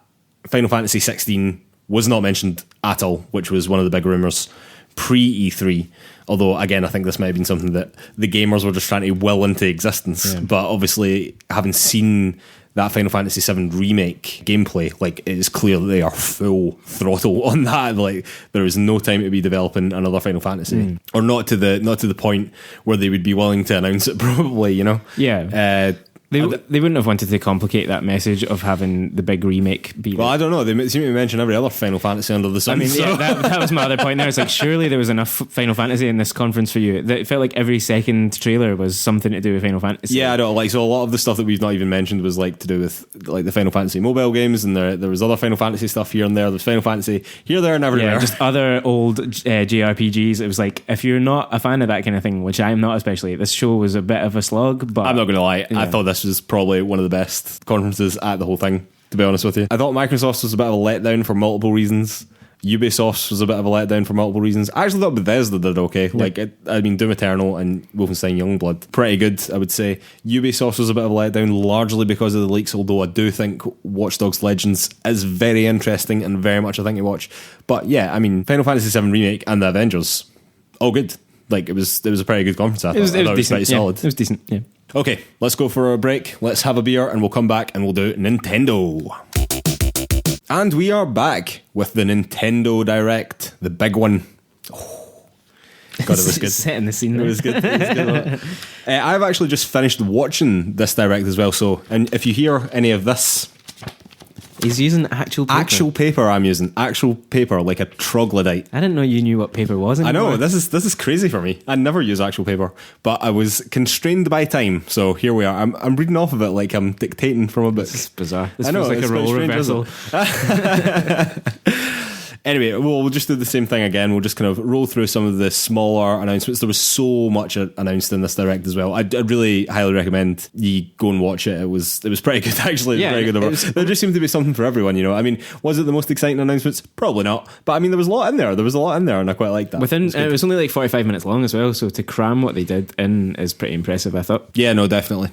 Final Fantasy 16 was not mentioned at all, which was one of the big rumours pre-E3. Although, again, I think this might have been something that the gamers were just trying to will into existence. Yeah. But obviously, having seen that Final Fantasy VII remake gameplay, like, it is clear that they are full throttle on that. Like, there is no time to be developing another Final Fantasy, or not to the point where they would be willing to announce it. Probably, you know. Yeah. They wouldn't have wanted to complicate that message of having the big remake be. Well, I don't know. They seem to mention every other Final Fantasy under the sun. I mean, that was my other point there. It's like, surely there was enough Final Fantasy in this conference for you. It felt like every second trailer was something to do with Final Fantasy. Yeah, I don't like. So a lot of the stuff that we've not even mentioned was like to do with like the Final Fantasy mobile games, and there was other Final Fantasy stuff here and there. There's Final Fantasy here, there, and everywhere. Yeah, just other old JRPGs. It was like, if you're not a fan of that kind of thing, which I'm not especially, this show was a bit of a slog. But I'm not going to lie, I thought this was probably one of the best conferences at the whole thing, to be honest with you. I thought Microsoft's was a bit of a letdown for multiple reasons. Ubisoft's was a bit of a letdown for multiple reasons. I actually thought Bethesda did okay. Yeah. Doom Eternal and Wolfenstein Youngblood, pretty good, I would say. Ubisoft was a bit of a letdown, largely because of the leaks, although I do think Watch Dogs Legends is very interesting and very much a thing to watch. But yeah, I mean, Final Fantasy VII Remake and the Avengers, all good. Like, it was a pretty good conference. I thought it was decent. Pretty solid. It was decent, yeah. Okay, let's go for a break. Let's have a beer and we'll come back and we'll do Nintendo. And we are back with the Nintendo Direct, the big one. Oh, God, it was good. Setting the scene there. It was good. I've actually just finished watching this Direct as well, so, and if you hear any of this... He's using actual paper. Actual paper I'm using. Actual paper, like a troglodyte. I didn't know you knew what paper was anymore. I know, this is crazy for me. I never use actual paper, but I was constrained by time, so here we are. I'm reading off of it like I'm dictating from a book. This is bizarre. This I know, feels like a role reversal. Anyway, we'll just do the same thing again. We'll just kind of roll through some of the smaller announcements. There was so much announced in this Direct as well. I'd really highly recommend you go and watch it. It was pretty good, actually. Yeah, very good. There just seemed to be something for everyone, you know. I mean, was it the most exciting announcements? Probably not. But I mean, there was a lot in there. And I quite liked that. It was only like 45 minutes long as well, so to cram what they did in is pretty impressive, I thought. Yeah, no, definitely.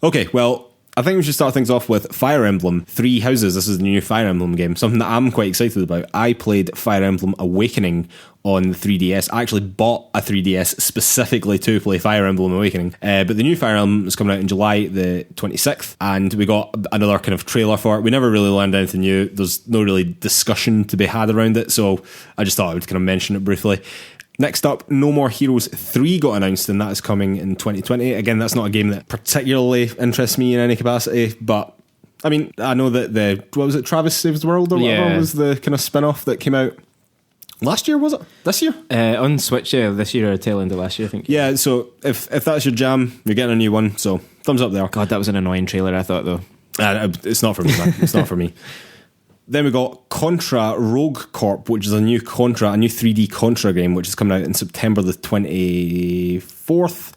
Okay, well, I think we should start things off with Fire Emblem Three Houses. This is the new Fire Emblem game, something that I'm quite excited about. I played Fire Emblem Awakening on the 3DS. I actually bought a 3DS specifically to play Fire Emblem Awakening. But the new Fire Emblem is coming out in July the 26th, and we got another kind of trailer for it. We never really learned anything new. There's no really discussion to be had around it, so I just thought I would kind of mention it briefly. Next up, No More Heroes 3 got announced, and that is coming in 2020. Again, that's not a game that particularly interests me in any capacity, but I mean, I know that what was it, Travis Saves the World or whatever was the kind of spin-off that came out last year, was it? This year? On Switch, this year or tail end of last year, I think. Yeah, so if that's your jam, you're getting a new one, so thumbs up there. God, that was an annoying trailer, I thought, though. It's not for me, man. It's not for me. Then we got Contra Rogue Corp, which is a new 3D Contra game, which is coming out in September the 24th.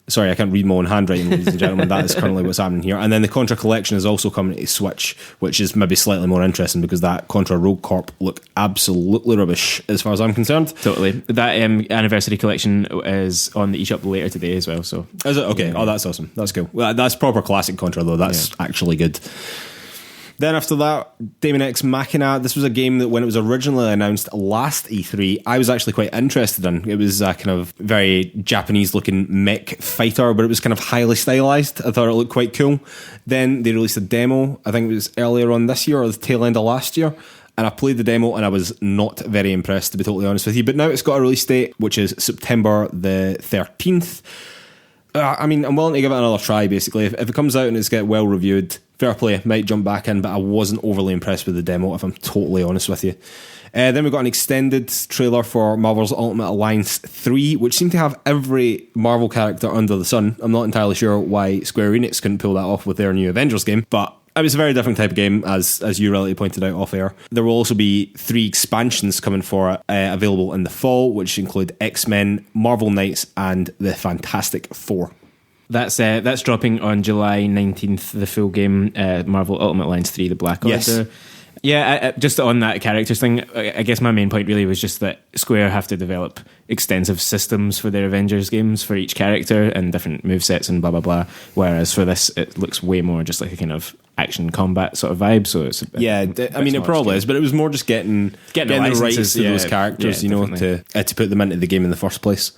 Sorry, I can't read my own handwriting, ladies and gentlemen. That is currently what's happening here. And then the Contra Collection is also coming to Switch, which is maybe slightly more interesting because that Contra Rogue Corp look absolutely rubbish as far as I'm concerned. Totally. That Anniversary Collection is on the eShop later today as well. So is it? Okay. Oh, that's awesome. That's cool. Well, that's proper classic Contra, though. That's actually good. Then after that, Daemon X Machina. This was a game that when it was originally announced last E3, I was actually quite interested in. It was a kind of very Japanese-looking mech fighter, but it was kind of highly stylized. I thought it looked quite cool. Then they released a demo, I think it was earlier on this year or the tail end of last year, and I played the demo and I was not very impressed, to be totally honest with you. But now it's got a release date, which is September the 13th. I mean, I'm willing to give it another try, basically. If it comes out and it's get well reviewed, fair play, might jump back in, but I wasn't overly impressed with the demo, if I'm totally honest with you. Then we got an extended trailer for Marvel's Ultimate Alliance 3, which seemed to have every Marvel character under the sun. I'm not entirely sure why Square Enix couldn't pull that off with their new Avengers game, but it was a very different type of game, as you rightly pointed out off air. There will also be 3 expansions coming for it, available in the fall, which include X-Men, Marvel Knights, and the Fantastic Four. That's dropping on July 19th, the full game, Marvel Ultimate Alliance 3, the Black Order. Yes. Yeah, just on that characters thing, I guess my main point really was just that Square have to develop extensive systems for their Avengers games for each character and different movesets and blah, blah, blah. Whereas for this, it looks way more just like a kind of action combat sort of vibe. So it's I mean, it probably is, but it was more just getting the rights to those characters, to put them into the game in the first place.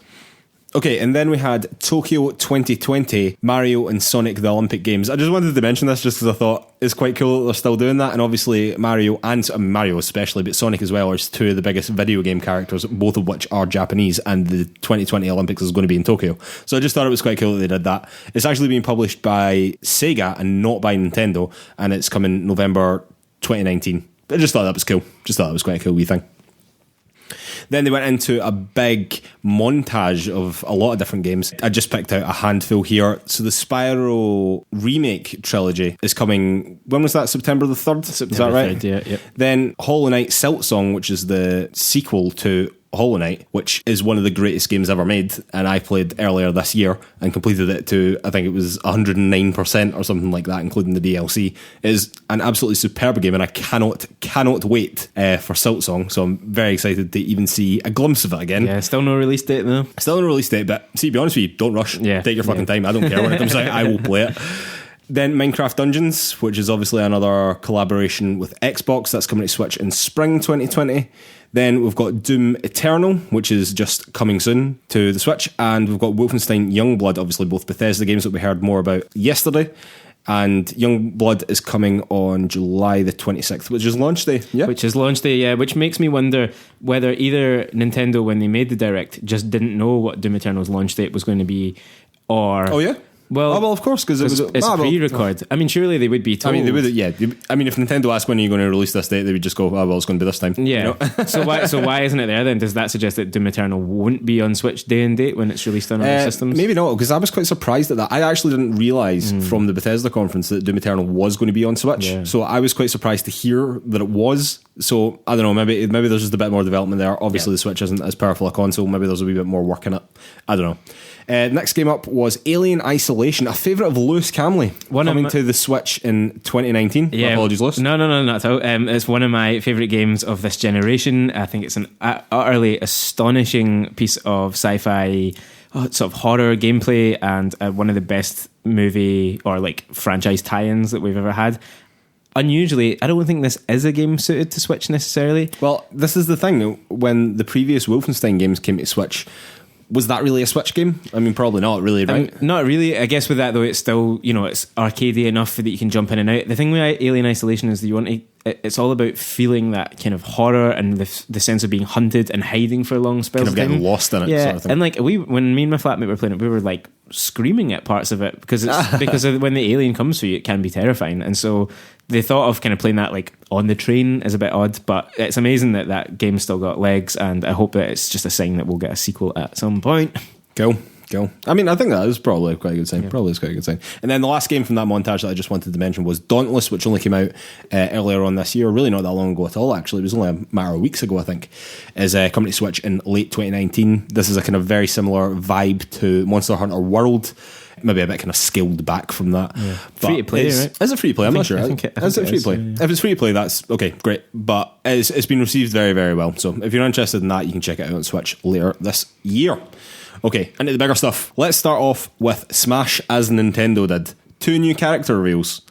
Okay, and then we had Tokyo 2020, Mario and Sonic the Olympic Games. I just wanted to mention this just because I thought it's quite cool that they're still doing that. And obviously Mario especially, but Sonic as well, are 2 of the biggest video game characters, both of which are Japanese, and the 2020 Olympics is going to be in Tokyo. So I just thought it was quite cool that they did that. It's actually being published by Sega and not by Nintendo, and it's coming November 2019. I just thought that was cool. Just thought it was quite a cool wee thing. Then they went into a big montage of a lot of different games. I just picked out a handful here. So the Spyro remake trilogy is coming, when was that? September the 3rd? September is that right? 3rd, yeah. Yep. Then Hollow Knight Silksong, which is the sequel to Hollow Knight, which is one of the greatest games ever made, and I played earlier this year and completed it to, I think it was 109% or something like that, including the DLC. It is an absolutely superb game, and I cannot wait for Silksong, so I'm very excited to even see a glimpse of it again. Yeah, still no release date though. Still no release date, but see, to be honest with you, don't rush. Yeah, take your fucking time. I don't care when it comes out. I will play it. Then Minecraft Dungeons, which is obviously another collaboration with Xbox. That's coming to Switch in spring 2020. Then we've got Doom Eternal, which is just coming soon to the Switch. And we've got Wolfenstein Youngblood, obviously both Bethesda games that we heard more about yesterday. And Youngblood is coming on July the 26th, which is launch day. Yeah. Which is launch day, yeah. Which makes me wonder whether either Nintendo, when they made the Direct, just didn't know what Doom Eternal's launch date was going to be, or... Oh, yeah? Well, of course, because it's pre-record. I mean, surely they would be told. I mean, they would, yeah. I mean, if Nintendo asked when are you going to release this date, they would just go, oh, well, it's going to be this time. Yeah. So why isn't it there then? Does that suggest that Doom Eternal won't be on Switch day and date when it's released on other systems? Maybe not, because I was quite surprised at that. I actually didn't realise from the Bethesda conference that Doom Eternal was going to be on Switch. Yeah. So I was quite surprised to hear that it was. So I don't know, maybe there's just a bit more development there. Obviously, the Switch isn't as powerful a console. Maybe there's a wee bit more work in it. I don't know. Next game up was Alien Isolation, a favourite of Lewis Camley, coming to the Switch in 2019. Yeah. My apologies, Lewis. No, not at all. It's one of my favourite games of this generation. I think it's an utterly astonishing piece of sci-fi sort of horror gameplay, and one of the best movie or like franchise tie-ins that we've ever had. Unusually, I don't think this is a game suited to Switch necessarily. Well, this is the thing. When the previous Wolfenstein games came to Switch, was that really a Switch game? I mean, probably not really, right? Not really. I guess with that, though, it's still, it's arcadey enough that you can jump in and out. The thing with Alien Isolation is that you want to it's all about feeling that kind of horror and the sense of being hunted and hiding for long spells kind of getting lost in it, yeah, sort of thing. And like when me and my flatmate were playing it, we were like screaming at parts of it because when the alien comes for you, it can be terrifying. And so the thought of kind of playing that like on the train is a bit odd, but it's amazing that game's still got legs, and I hope that it's just a sign that we'll get a sequel at some point. Cool. I mean, I think that is probably quite a good sign. Yeah. Probably is quite a good sign. And then the last game from that montage that I just wanted to mention was Dauntless, which only came out earlier on this year, really not that long ago at all, actually. It was only a matter of weeks ago, I think, is coming to Switch in late 2019. This is a kind of very similar vibe to Monster Hunter World, maybe a bit kind of scaled back from that. Yeah. Free to play, right? Is it free to play? I'm not sure. Is it free to play? Yeah. If it's free to play, that's okay, great. But it's been received very, very well. So if you're interested in that, you can check it out on Switch later this year. Okay, into the bigger stuff. Let's start off with Smash as Nintendo did. 2 new character reveals.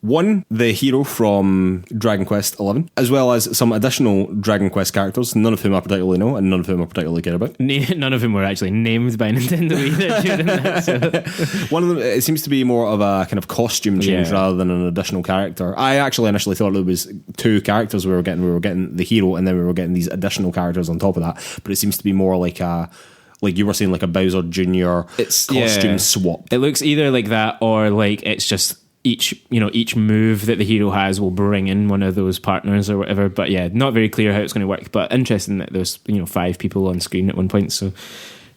One, the hero from Dragon Quest XI, as well as some additional Dragon Quest characters, none of whom I particularly know and none of whom I particularly care about. None of whom were actually named by Nintendo either during that. So. One of them, it seems to be more of a kind of costume change rather than an additional character. I actually initially thought it was 2 characters we were getting. We were getting the hero and then we were getting these additional characters on top of that. But it seems to be more like like you were saying, like a Bowser Jr. costume swap. It looks either like that or like it's just each move that the hero has will bring in one of those partners or whatever. But yeah, not very clear how it's going to work. But interesting that there's 5 people on screen at one point. So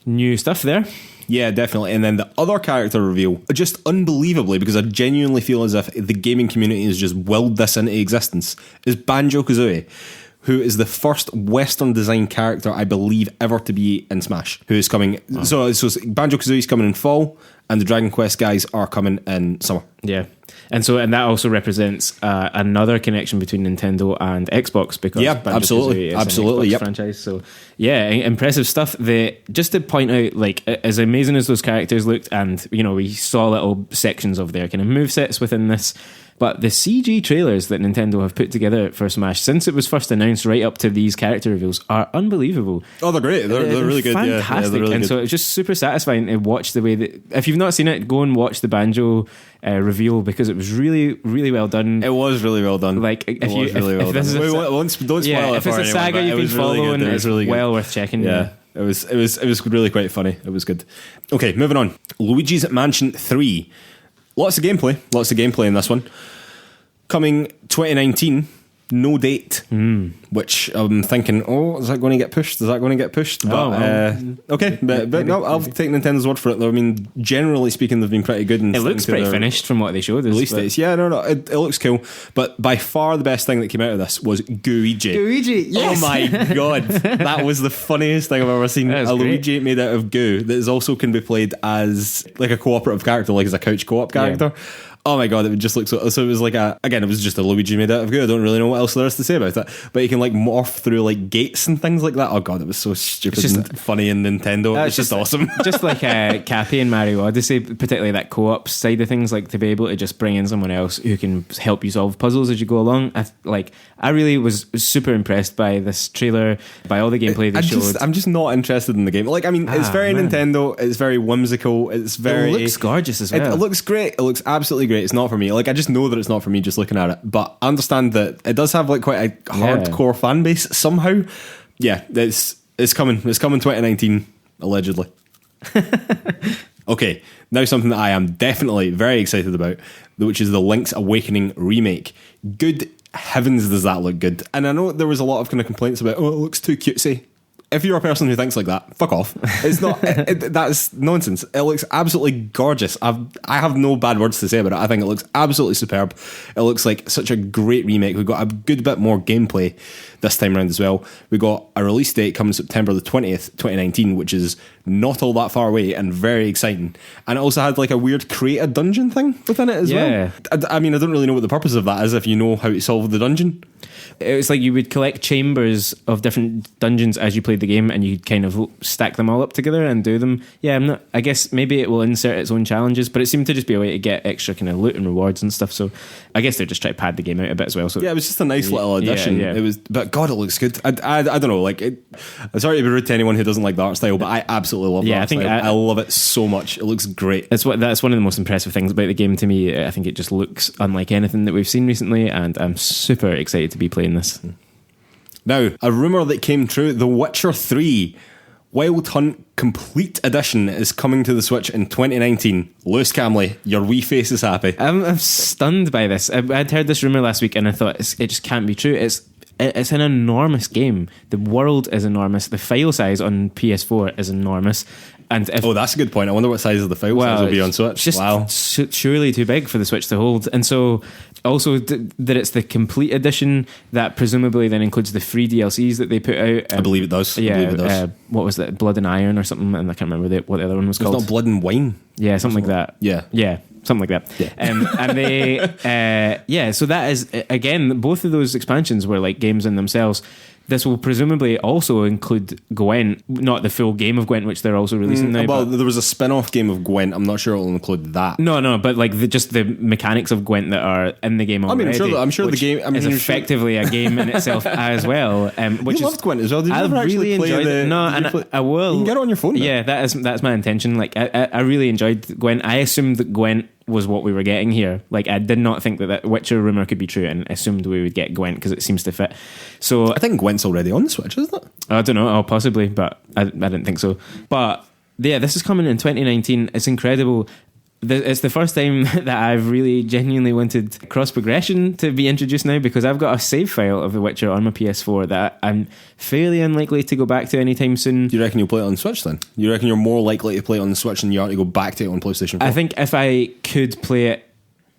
new stuff there. Yeah, definitely. And then the other character reveal, just unbelievably, because I genuinely feel as if the gaming community has just willed this into existence, is Banjo-Kazooie, who is the first Western design character, I believe, ever to be in Smash, who is coming. Oh. So Banjo-Kazooie is coming in fall, and the Dragon Quest guys are coming in summer. Yeah. And that also represents another connection between Nintendo and Xbox, because absolutely, is an Xbox franchise. So yeah, impressive stuff. Just to point out, like, as amazing as those characters looked, and we saw little sections of their kind of movesets within this. But the CG trailers that Nintendo have put together for Smash, since it was first announced right up to these character reveals, are unbelievable. Oh, they're great. They're really good. Fantastic. Yeah, they're really and good. So it's just super satisfying to watch the way that, if you've not seen it, go and watch the Banjo reveal, because it was really, really well done. It was really well done. Like, if don't spoil it. If it's a saga you can follow, and it's really well worth checking. Yeah. It was really quite funny. It was good. Okay, moving on. Luigi's Mansion 3. Lots of gameplay in this one. Coming 2019, no date. Which I'm thinking, is that going to get pushed? But, okay, but no, I'll take Nintendo's word for it, though. I mean, generally speaking, they've been pretty good. It looks pretty finished from what they showed us. Release dates. Yeah, no, it looks cool. But by far the best thing that came out of this was Gooigi. Gooigi, yes. Oh my god, that was the funniest thing I've ever seen. A Luigi made out of goo that also can be played as like a cooperative character, like as a couch co-op character. Yeah. Oh my god, it would just look so it was like it was just a Luigi made out of goo. I don't really know what else there is to say about it. But you can like morph through like gates and things like that. Oh god, it was so stupid and funny in Nintendo. It's just awesome. Just like Cappy and Mario Odyssey, particularly that co-op side of things, like to be able to just bring in someone else who can help you solve puzzles as you go along. I really was super impressed by this trailer, by all the gameplay they showed. I'm just not interested in the game. Like, I mean, it's very Nintendo, it's very whimsical, it looks gorgeous as well. It looks great, it looks absolutely great. It's not for me. Like, I just know that it's not for me just looking at it, but I understand that it does have like quite a hardcore fan base somehow. Yeah, it's coming 2019 allegedly. Okay, now something that I am definitely very excited about, which is the Link's Awakening remake. Good heavens, does that look good? And I know there was a lot of kind of complaints about, it looks too cutesy. If you're a person who thinks like that, fuck off. It's not. That's nonsense. It looks absolutely gorgeous. I have no bad words to say about it. I think it looks absolutely superb. It looks like such a great remake. We've got a good bit more gameplay this time around as well. We got a release date coming September the 20th, 2019, which is not all that far away and very exciting. And it also had like a weird create a dungeon thing within it as well. I mean, I don't really know what the purpose of that is if you know how to solve the dungeon. It was like you would collect chambers of different dungeons as you played the game, and you kind of stack them all up together and do them. Yeah, I guess maybe it will insert its own challenges, but it seemed to just be a way to get extra kind of loot and rewards and stuff. So I guess they're just trying to pad the game out a bit as well. So yeah, it was just a nice little addition. Yeah. It was, but God, it looks good. I don't know. Like, I'm sorry to be rude to anyone who doesn't like the art style, but I absolutely absolutely love that. I think I love it so much. It looks great. That's one of the most impressive things about the game to me. I think it just looks unlike anything that we've seen recently, and I'm super excited to be playing this. Now, a rumour that came true, The Witcher 3 Wild Hunt Complete Edition is coming to the Switch in 2019. Lewis Camley, your wee face is happy. I'm stunned by this. I'd heard this rumour last week and I thought it just can't be true. It's an enormous game. The world is enormous. The file size on PS4 is enormous. And that's a good point. I wonder what size of the file size will be on Switch. Wow. Surely too big for the Switch to hold. And so also that it's the complete edition that presumably then includes the free DLCs that they put out. I believe it does. Yeah. What was that? Blood and Iron or something? And I can't remember what the other one was called. It's not Blood and Wine. Yeah, something like that. Yeah. Something like that. Yeah. And they, so that is, again, both of those expansions were like games in themselves. This will presumably also include Gwent, not the full game of Gwent, which they're also releasing now. Well, there was a spin-off game of Gwent. I'm not sure it will include that. No, but like just the mechanics of Gwent that are in the game already. I'm sure the game is effectively a game in itself as well. Which you loved Gwent as well. Did you I really enjoyed it. I will. You can get it on your phone now. Yeah, that's my intention. Like I really enjoyed Gwent. I assumed that Gwent was what we were getting here. Like I did not think that Witcher rumour could be true, and assumed we would get Gwent because it seems to fit. So I think Gwent's already on the Switch, isn't it? I don't know, possibly, but I didn't think so. But yeah, this is coming in 2019. It's incredible. It's the first time that I've really genuinely wanted cross progression to be introduced now, because I've got a save file of The Witcher on my PS4 that I'm fairly unlikely to go back to anytime soon. Do you reckon you'll play it on Switch then? You reckon you're more likely to play it on the Switch than you are to go back to it on PlayStation 4? I think if I could play it,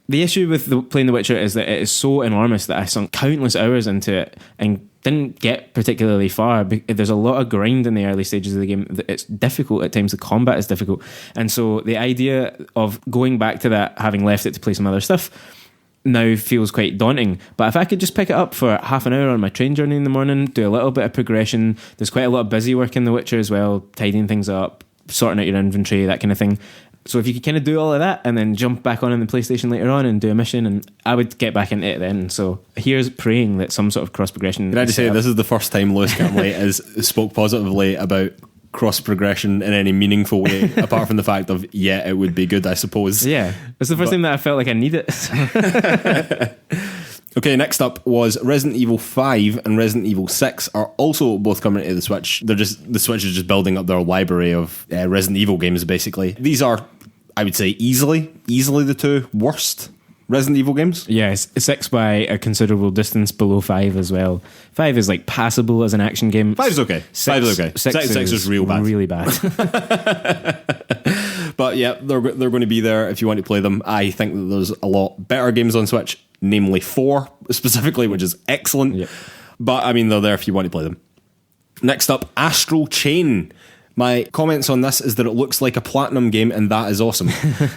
the issue with playing The Witcher is that it is so enormous that I sunk countless hours into it and didn't get particularly far. There's a lot of grind in the early stages of the game. It's difficult at times. The combat is difficult. And so the idea of going back to that, having left it to play some other stuff, now feels quite daunting. But if I could just pick it up for half an hour on my train journey in the morning, do a little bit of progression, there's quite a lot of busy work in The Witcher as well, tidying things up, sorting out your inventory, that kind of thing. So if you could kind of do all of that and then jump back on in the PlayStation later on and do a mission, and I would get back into it then. So here's praying that some sort of cross progression. Can I just say this is the first time Lewis Camley has spoke positively about cross progression in any meaningful way, apart from the fact of it would be good, I suppose. Yeah, it's the first time that I felt like I need it. Okay, next up was Resident Evil 5 and Resident Evil 6 are also both coming to the Switch. The Switch is just building up their library of Resident Evil games, basically. These are, I would say, easily the two worst Resident Evil games. Yes, 6 by a considerable distance below 5 as well. 5 is like passable as an action game. 5's okay. 5's okay. 6 is real bad. Really bad. But yeah, they're going to be there if you want to play them. I think that there's a lot better games on Switch, namely 4 specifically, which is excellent. Yep. But I mean, they're there if you want to play them. Next up, Astral Chain. My comments on this is that it looks like a Platinum game, and that is awesome.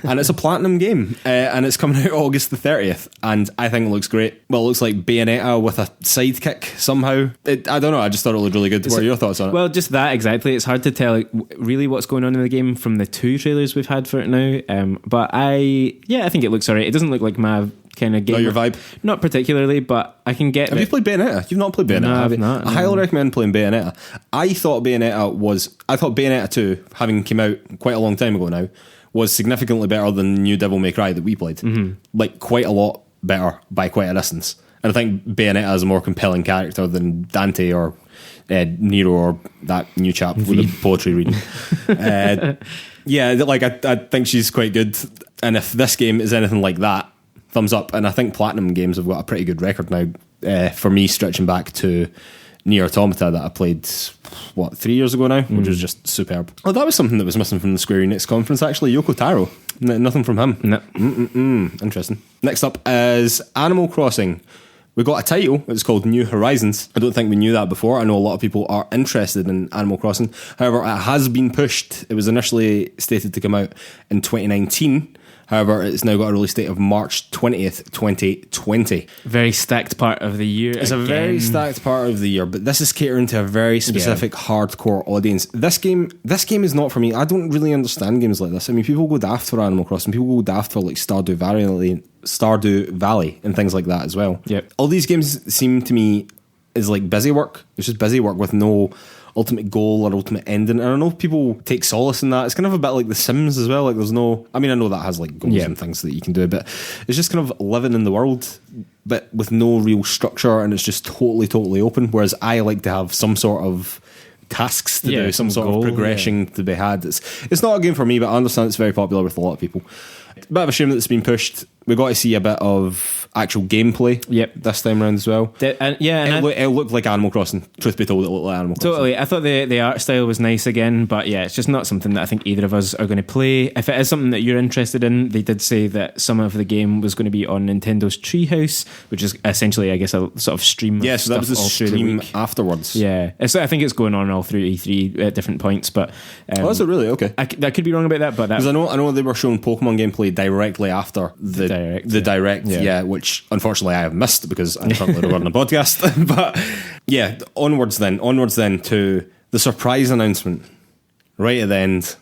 And it's a Platinum game, and it's coming out August the 30th, and I think it looks great. Well, it looks like Bayonetta with a sidekick somehow. I don't know, I just thought it looked really good. What are your thoughts on it? Well, just that, exactly. It's hard to tell really what's going on in the game from the 2 trailers we've had for it now. But I think it looks alright. It doesn't look like my kind of game. Not your vibe? Not particularly, but I can get. Have you played Bayonetta? You've not played Bayonetta, no, have you? Not, I highly recommend playing Bayonetta. I thought Bayonetta 2, having came out quite a long time ago now, was significantly better than the new Devil May Cry that we played. Mm-hmm. Like, quite a lot better by quite a distance. And I think Bayonetta is a more compelling character than Dante or Nero or that new chap with the poetry reading. I think she's quite good. And if this game is anything like that, thumbs up. And I think Platinum games have got a pretty good record now, for me, stretching back to Nier Automata that I played 3 years ago now, which was just superb. Oh, that was something that was missing from the Square Enix conference, actually. Yoko Taro. Nothing from him. No. Interesting. Next up is Animal Crossing. We got a title. It's called New Horizons. I don't think we knew that before. I know a lot of people are interested in Animal Crossing. However, it has been pushed. It was initially stated to come out in 2019. However, it's now got a release date of March 20th, 2020. Very stacked part of the year. It's a very stacked part of the year, but this is catering to a very specific hardcore audience. This game is not for me. I don't really understand games like this. I mean, people go daft for Animal Crossing. People go daft for like Stardew Valley and things like that as well. Yep. All these games seem to me is like busy work. It's just busy work with no ultimate goal or ultimate ending. And I know people take solace in that. It's kind of a bit like The Sims as well. Like there's no, I mean, I know that has like goals and things that you can do, but it's just kind of living in the world, but with no real structure, and it's just totally open. Whereas I like to have some sort of tasks to do, some sort of progression to be had. It's not a game for me, but I understand it's very popular with a lot of people. Bit of a shame that it's been pushed. We got to see a bit of actual gameplay this time around as well. It looked like Animal Crossing. Truth be told, it looked like Animal Crossing. Totally. I thought the art style was nice again, but yeah, it's just not something that I think either of us are going to play. If it is something that you're interested in, they did say that some of the game was going to be on Nintendo's Treehouse, which is essentially, I guess, a sort of stream. Yeah, so that was the stream afterwards. Yeah, so I think it's going on all through E3 at different points. But is it really? Okay, I could be wrong about that, but because I know they were showing Pokemon gameplay directly after the direct. Which unfortunately I have missed because I'm currently recording a podcast. But yeah, onwards then to the surprise announcement right at the end.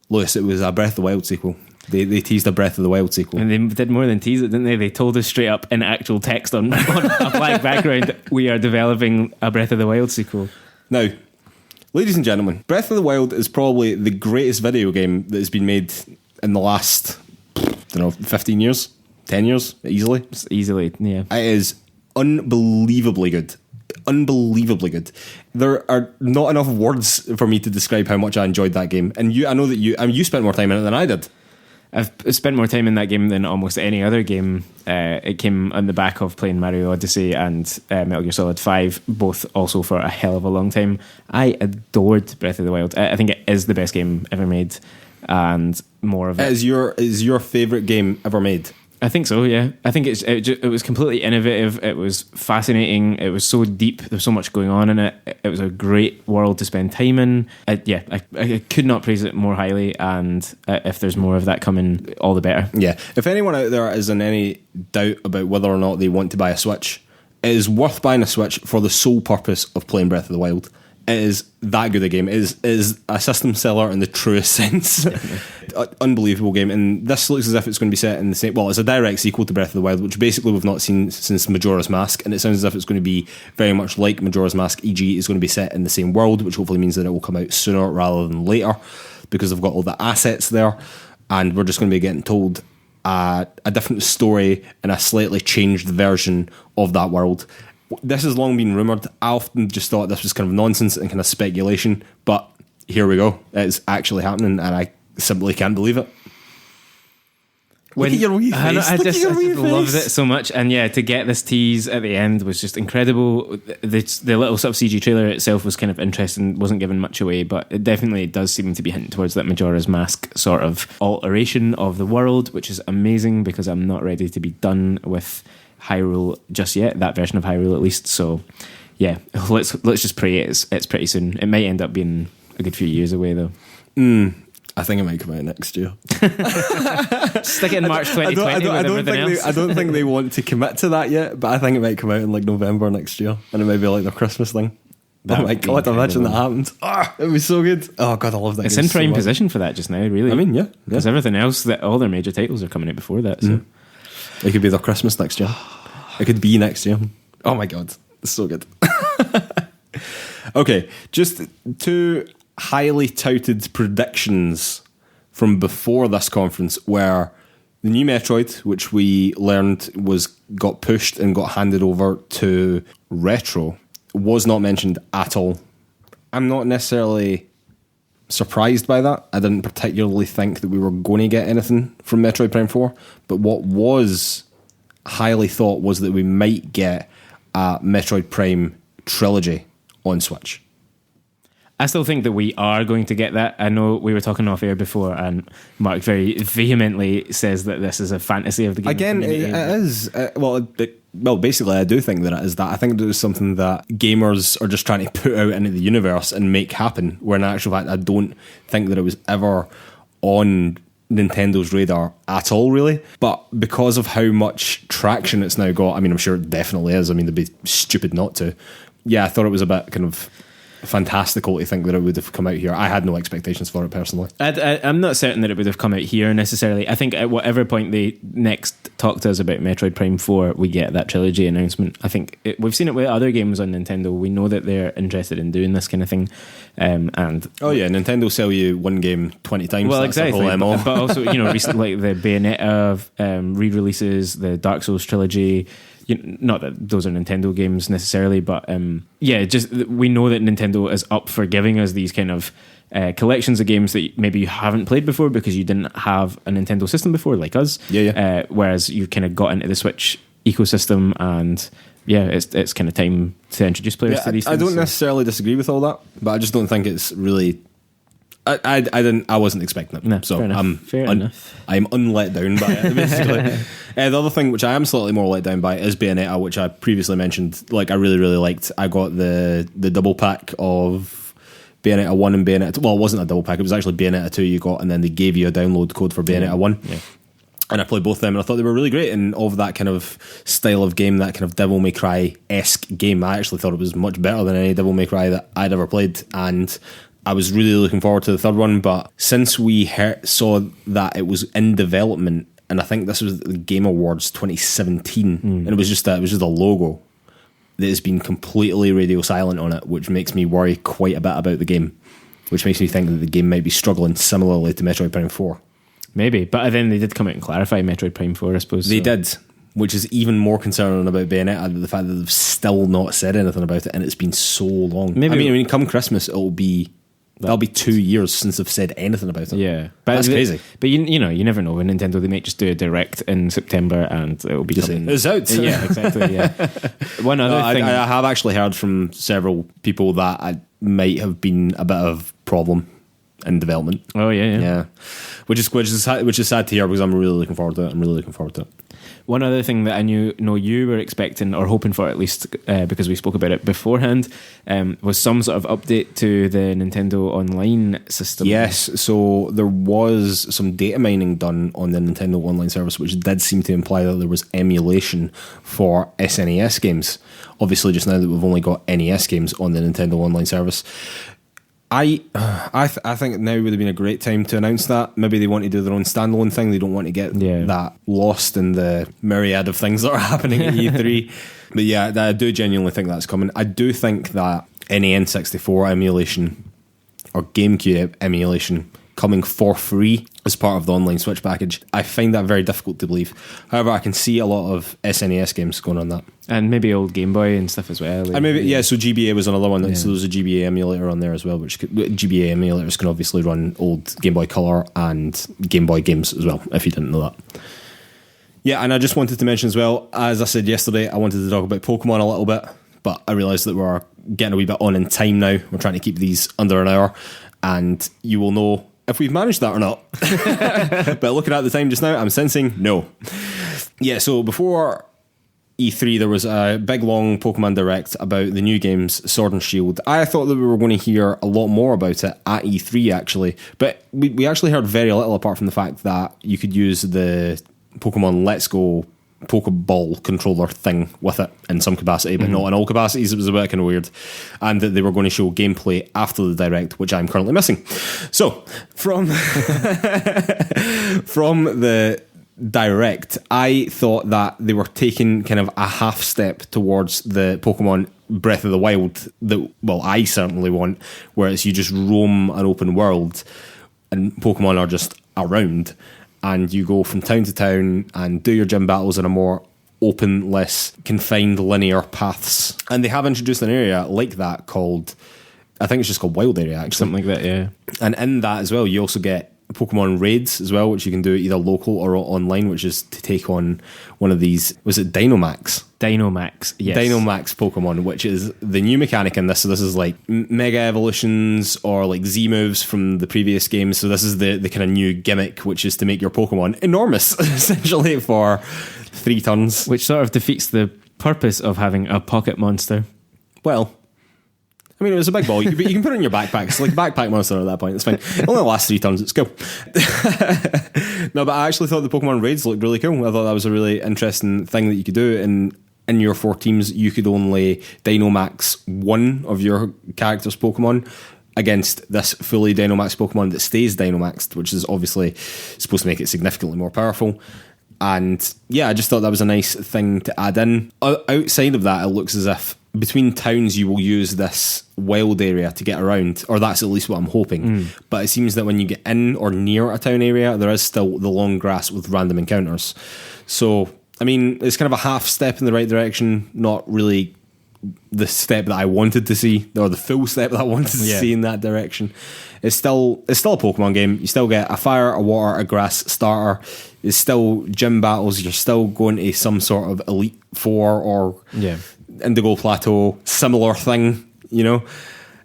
Lewis, it was a Breath of the Wild sequel. They teased a Breath of the Wild sequel. And they did more than tease it, didn't they? They told us straight up in actual text on a black background, we are developing a Breath of the Wild sequel. Now, ladies and gentlemen, Breath of the Wild is probably the greatest video game that has been made in the last, 15 years, 10 years, easily. Easily, yeah. It is unbelievably good. Unbelievably good. There are not enough words for me to describe how much I enjoyed that game. And I know that you spent more time in it than I did. I've spent more time in that game than almost any other game. It came on the back of playing Mario Odyssey and Metal Gear Solid 5, both also for a hell of a long time. I adored Breath of the Wild. I think it is the best game ever made, and more of it. Is your favourite game ever made? I think so, yeah. I think it was completely innovative. It was fascinating. It was so deep. There was so much going on in it. It was a great world to spend time in. I could not praise it more highly, and if there's more of that coming, all the better. Yeah. If anyone out there is in any doubt about whether or not they want to buy a Switch, it is worth buying a Switch for the sole purpose of playing Breath of the Wild. It is that good a game. It is a system seller in the truest sense. Unbelievable game. And this looks as if it's going to be set in the same... Well, it's a direct sequel to Breath of the Wild, which basically we've not seen since Majora's Mask. And it sounds as if it's going to be very much like Majora's Mask, e.g. it's going to be set in the same world, which hopefully means that it will come out sooner rather than later, because they've got all the assets there. And we're just going to be getting told a different story in a slightly changed version of that world. This has long been rumoured. I often just thought this was kind of nonsense and kind of speculation, but here we go. It's actually happening, and I simply can't believe it. Look at your wee face. I just loved it so much, and yeah, to get this tease at the end was just incredible. The little sort of CG trailer itself was kind of interesting, wasn't giving much away, but it definitely does seem to be hinting towards that Majora's Mask sort of alteration of the world, which is amazing because I'm not ready to be done with Hyrule just yet, that version of Hyrule at least. So yeah, let's just pray it's pretty soon. It might end up being a good few years away though. I think it might come out next year. Stick it in March 2020 I don't think they want to commit to that yet, but I think it might come out in like November next year, and it might be like their Christmas thing. Oh my god, imagine that happened. It would be so good. Oh god, I love that. It's in prime position for that just now, really. I mean, yeah. Because everything else, all their major titles are coming out before that, so it could be their Christmas next year. It could be next year. Oh my god, it's so good. Okay, just two highly touted predictions from before this conference were the new Metroid, which we learned got pushed and got handed over to Retro, was not mentioned at all. I'm not necessarily surprised by that. I didn't particularly think that we were going to get anything from Metroid Prime 4, but what was highly thought was that we might get a Metroid Prime trilogy on Switch. I still think that we are going to get that. I know we were talking off air before, and Mark very vehemently says that this is a fantasy of the game. Again, it is. Well, basically, I do think that it is that. I think it is something that gamers are just trying to put out into the universe and make happen, where in actual fact, I don't think that it was ever on Nintendo's radar at all, really. But because of how much traction it's now got, I mean, I'm sure it definitely is. I mean, they'd be stupid not to. Yeah, I thought it was a bit kind of fantastical to think that it would have come out here. I had no expectations for it personally. I'm not certain that it would have come out here necessarily. I think at whatever point they next talk to us about Metroid Prime 4, we get that trilogy announcement. I think we've seen it with other games on Nintendo. We know that they're interested in doing this kind of thing. Nintendo sell you one game 20 times. Well, exactly. But also, recently, like the Bayonetta re-releases, the Dark Souls trilogy. Not that those are Nintendo games necessarily, but just we know that Nintendo is up for giving us these kind of collections of games that maybe you haven't played before because you didn't have a Nintendo system before, like us. Whereas you kind of got into the Switch ecosystem, and it's kind of time to introduce players to these things. I don't necessarily disagree with all that, but I just don't think it's really. I wasn't expecting it. No, so fair enough. I'm unlet down by it, basically. The other thing which I am slightly more let down by is Bayonetta, which I previously mentioned. Like, I really, really liked. I got the double pack of Bayonetta 1 and Bayonetta 2. Well, it wasn't a double pack, it was actually Bayonetta 2 you got, and then they gave you a download code for Bayonetta 1. Yeah. And I played both of them, and I thought they were really great. And of that kind of style of game, that kind of Devil May Cry-esque game, I actually thought it was much better than any Devil May Cry that I'd ever played. And I was really looking forward to the third one, but since we saw that it was in development, and I think this was the Game Awards 2017, and it was just a logo that has been completely radio silent on it, which makes me worry quite a bit about the game, which makes me think that the game might be struggling similarly to Metroid Prime 4. Maybe, but then they did come out and clarify Metroid Prime 4, I suppose. They did, which is even more concerning about Bayonetta, the fact that they've still not said anything about it, and it's been so long. Maybe come Christmas, that'll be 2 years since they've said anything about it. Yeah, but that's crazy. But you never know. With Nintendo, they might just do a direct in September, and it'll be something. It's out. Yeah, exactly. Yeah. One other thing, I have actually heard from several people that it might have been a bit of problem in development. Oh yeah. Which is sad to hear, because I'm really looking forward to it. One other thing that I know you were expecting, or hoping for at least, because we spoke about it beforehand, was some sort of update to the Nintendo Online system. Yes, so there was some data mining done on the Nintendo Online service, which did seem to imply that there was emulation for SNES games. Obviously, just now that we've only got NES games on the Nintendo Online service. I think now would have been a great time to announce that. Maybe they want to do their own standalone thing. They don't want to get that lost in the myriad of things that are happening at E3. But yeah, I do genuinely think that's coming. I do think that any N64 emulation or GameCube emulation coming for free as part of the online Switch package, I find that very difficult to believe. However, I can see a lot of SNES games going on that. And maybe old Game Boy and stuff as well. And maybe, so GBA was another one. So there's a GBA emulator on there as well, which GBA emulators can obviously run old Game Boy Color and Game Boy games as well, if you didn't know that. Yeah, and I just wanted to mention as well, as I said yesterday, I wanted to talk about Pokemon a little bit, but I realised that we're getting a wee bit on in time now. We're trying to keep these under an hour, and you will know if we've managed that or not. But looking at the time just now, I'm sensing no. Yeah, so before E3, there was a big long Pokemon Direct about the new games Sword and Shield. I thought that we were going to hear a lot more about it at E3 actually, but we actually heard very little, apart from the fact that you could use the Pokemon Let's Go Pokeball controller thing with it in some capacity, but not in all capacities. It was a bit kind of weird, and that they were going to show gameplay after the Direct, which I'm currently missing. So from the Direct, I thought that they were taking kind of a half step towards the Pokemon Breath of the Wild that, well, I certainly want, where it's you just roam an open world and Pokemon are just around, and you go from town to town and do your gym battles in a more open, less confined linear paths. And they have introduced an area like that called, I think it's just called Wild Area actually. Something like that, yeah. And in that as well, you also get Pokemon raids as well, which you can do either local or online, which is to take on one of these, was it Dynamax? Dynamax, yes. Dynamax Pokemon, which is the new mechanic in this. So this is like Mega Evolutions or like Z moves from the previous games. So this is the kind of new gimmick, which is to make your Pokemon enormous, essentially, for 3 turns. Which sort of defeats the purpose of having a pocket monster. Well, I mean, it was a big ball. You can put it in your backpack. It's like a backpack monster at that point. It's fine. It only lasts 3 turns. It's cool. No, but I actually thought the Pokemon raids looked really cool. I thought that was a really interesting thing that you could do. And in your 4 teams, you could only Dynamax one of your character's Pokemon against this fully Dynamax Pokemon that stays Dynamaxed, which is obviously supposed to make it significantly more powerful. And yeah, I just thought that was a nice thing to add in. Outside of that, it looks as if between towns you will use this wild area to get around, or that's at least what I'm hoping. But it seems that when you get in or near a town area, there is still the long grass with random encounters. So, I mean, it's kind of a half step in the right direction, not really the step that I wanted to see, or the full step that I wanted to see in that direction. It's still a Pokemon game. You still get a fire, a water, a grass starter. It's still gym battles. You're still going to some sort of Elite Four or Indigo Plateau similar thing. You know,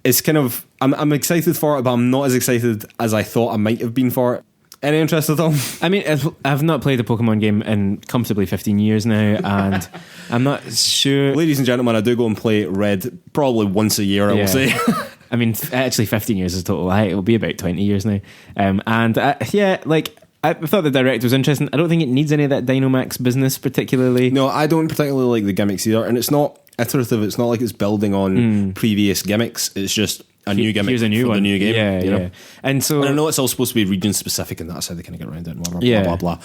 it's kind of I'm excited for it, but I'm not as excited as I thought I might have been for it. Any interest at all? I mean, I've not played a Pokemon game in comfortably 15 years now, and I'm not sure. Ladies and gentlemen, I do go and play Red probably once a year, I will say. I mean, actually 15 years is total lie. It'll be about 20 years now. I thought the Direct was interesting. I don't think it needs any of that Dynamax business particularly. No, I don't particularly like the gimmicks either, and it's not iterative. It's not like it's building on previous gimmicks. It's just a new gimmick. Here's a new for one. The new game. Yeah. And so, and I know it's all supposed to be region specific, and that's how they kind of get around it. And blah blah blah.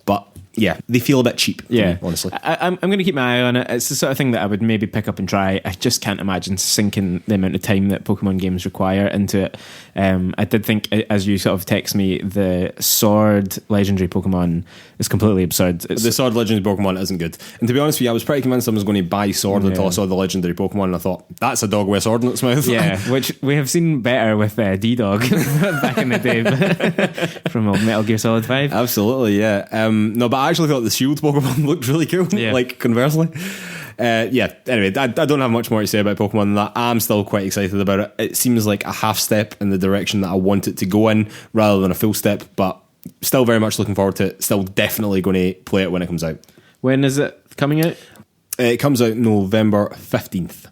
But yeah, they feel a bit cheap. Yeah, honestly. I'm going to keep my eye on it. It's the sort of thing that I would maybe pick up and try. I just can't imagine sinking the amount of time that Pokemon games require into it. I did think, as you sort of text me, the Sword Legendary Pokemon is completely absurd. The Sword Legendary Pokemon isn't good. And to be honest with you, I was pretty convinced I was going to buy Sword until I saw the Legendary Pokemon, and I thought, that's a dog with a sword in its mouth. Yeah, which we have seen better with D-Dog back in the day from Metal Gear Solid 5. Absolutely, yeah. No, but I actually thought the Shield Pokemon looked really cool, like conversely. Anyway, I don't have much more to say about Pokemon than that. I'm still quite excited about it. It seems like a half step in the direction that I want it to go in rather than a full step, but still very much looking forward to it. Still definitely going to play it when it comes out. When is it coming out? It comes out November 15th,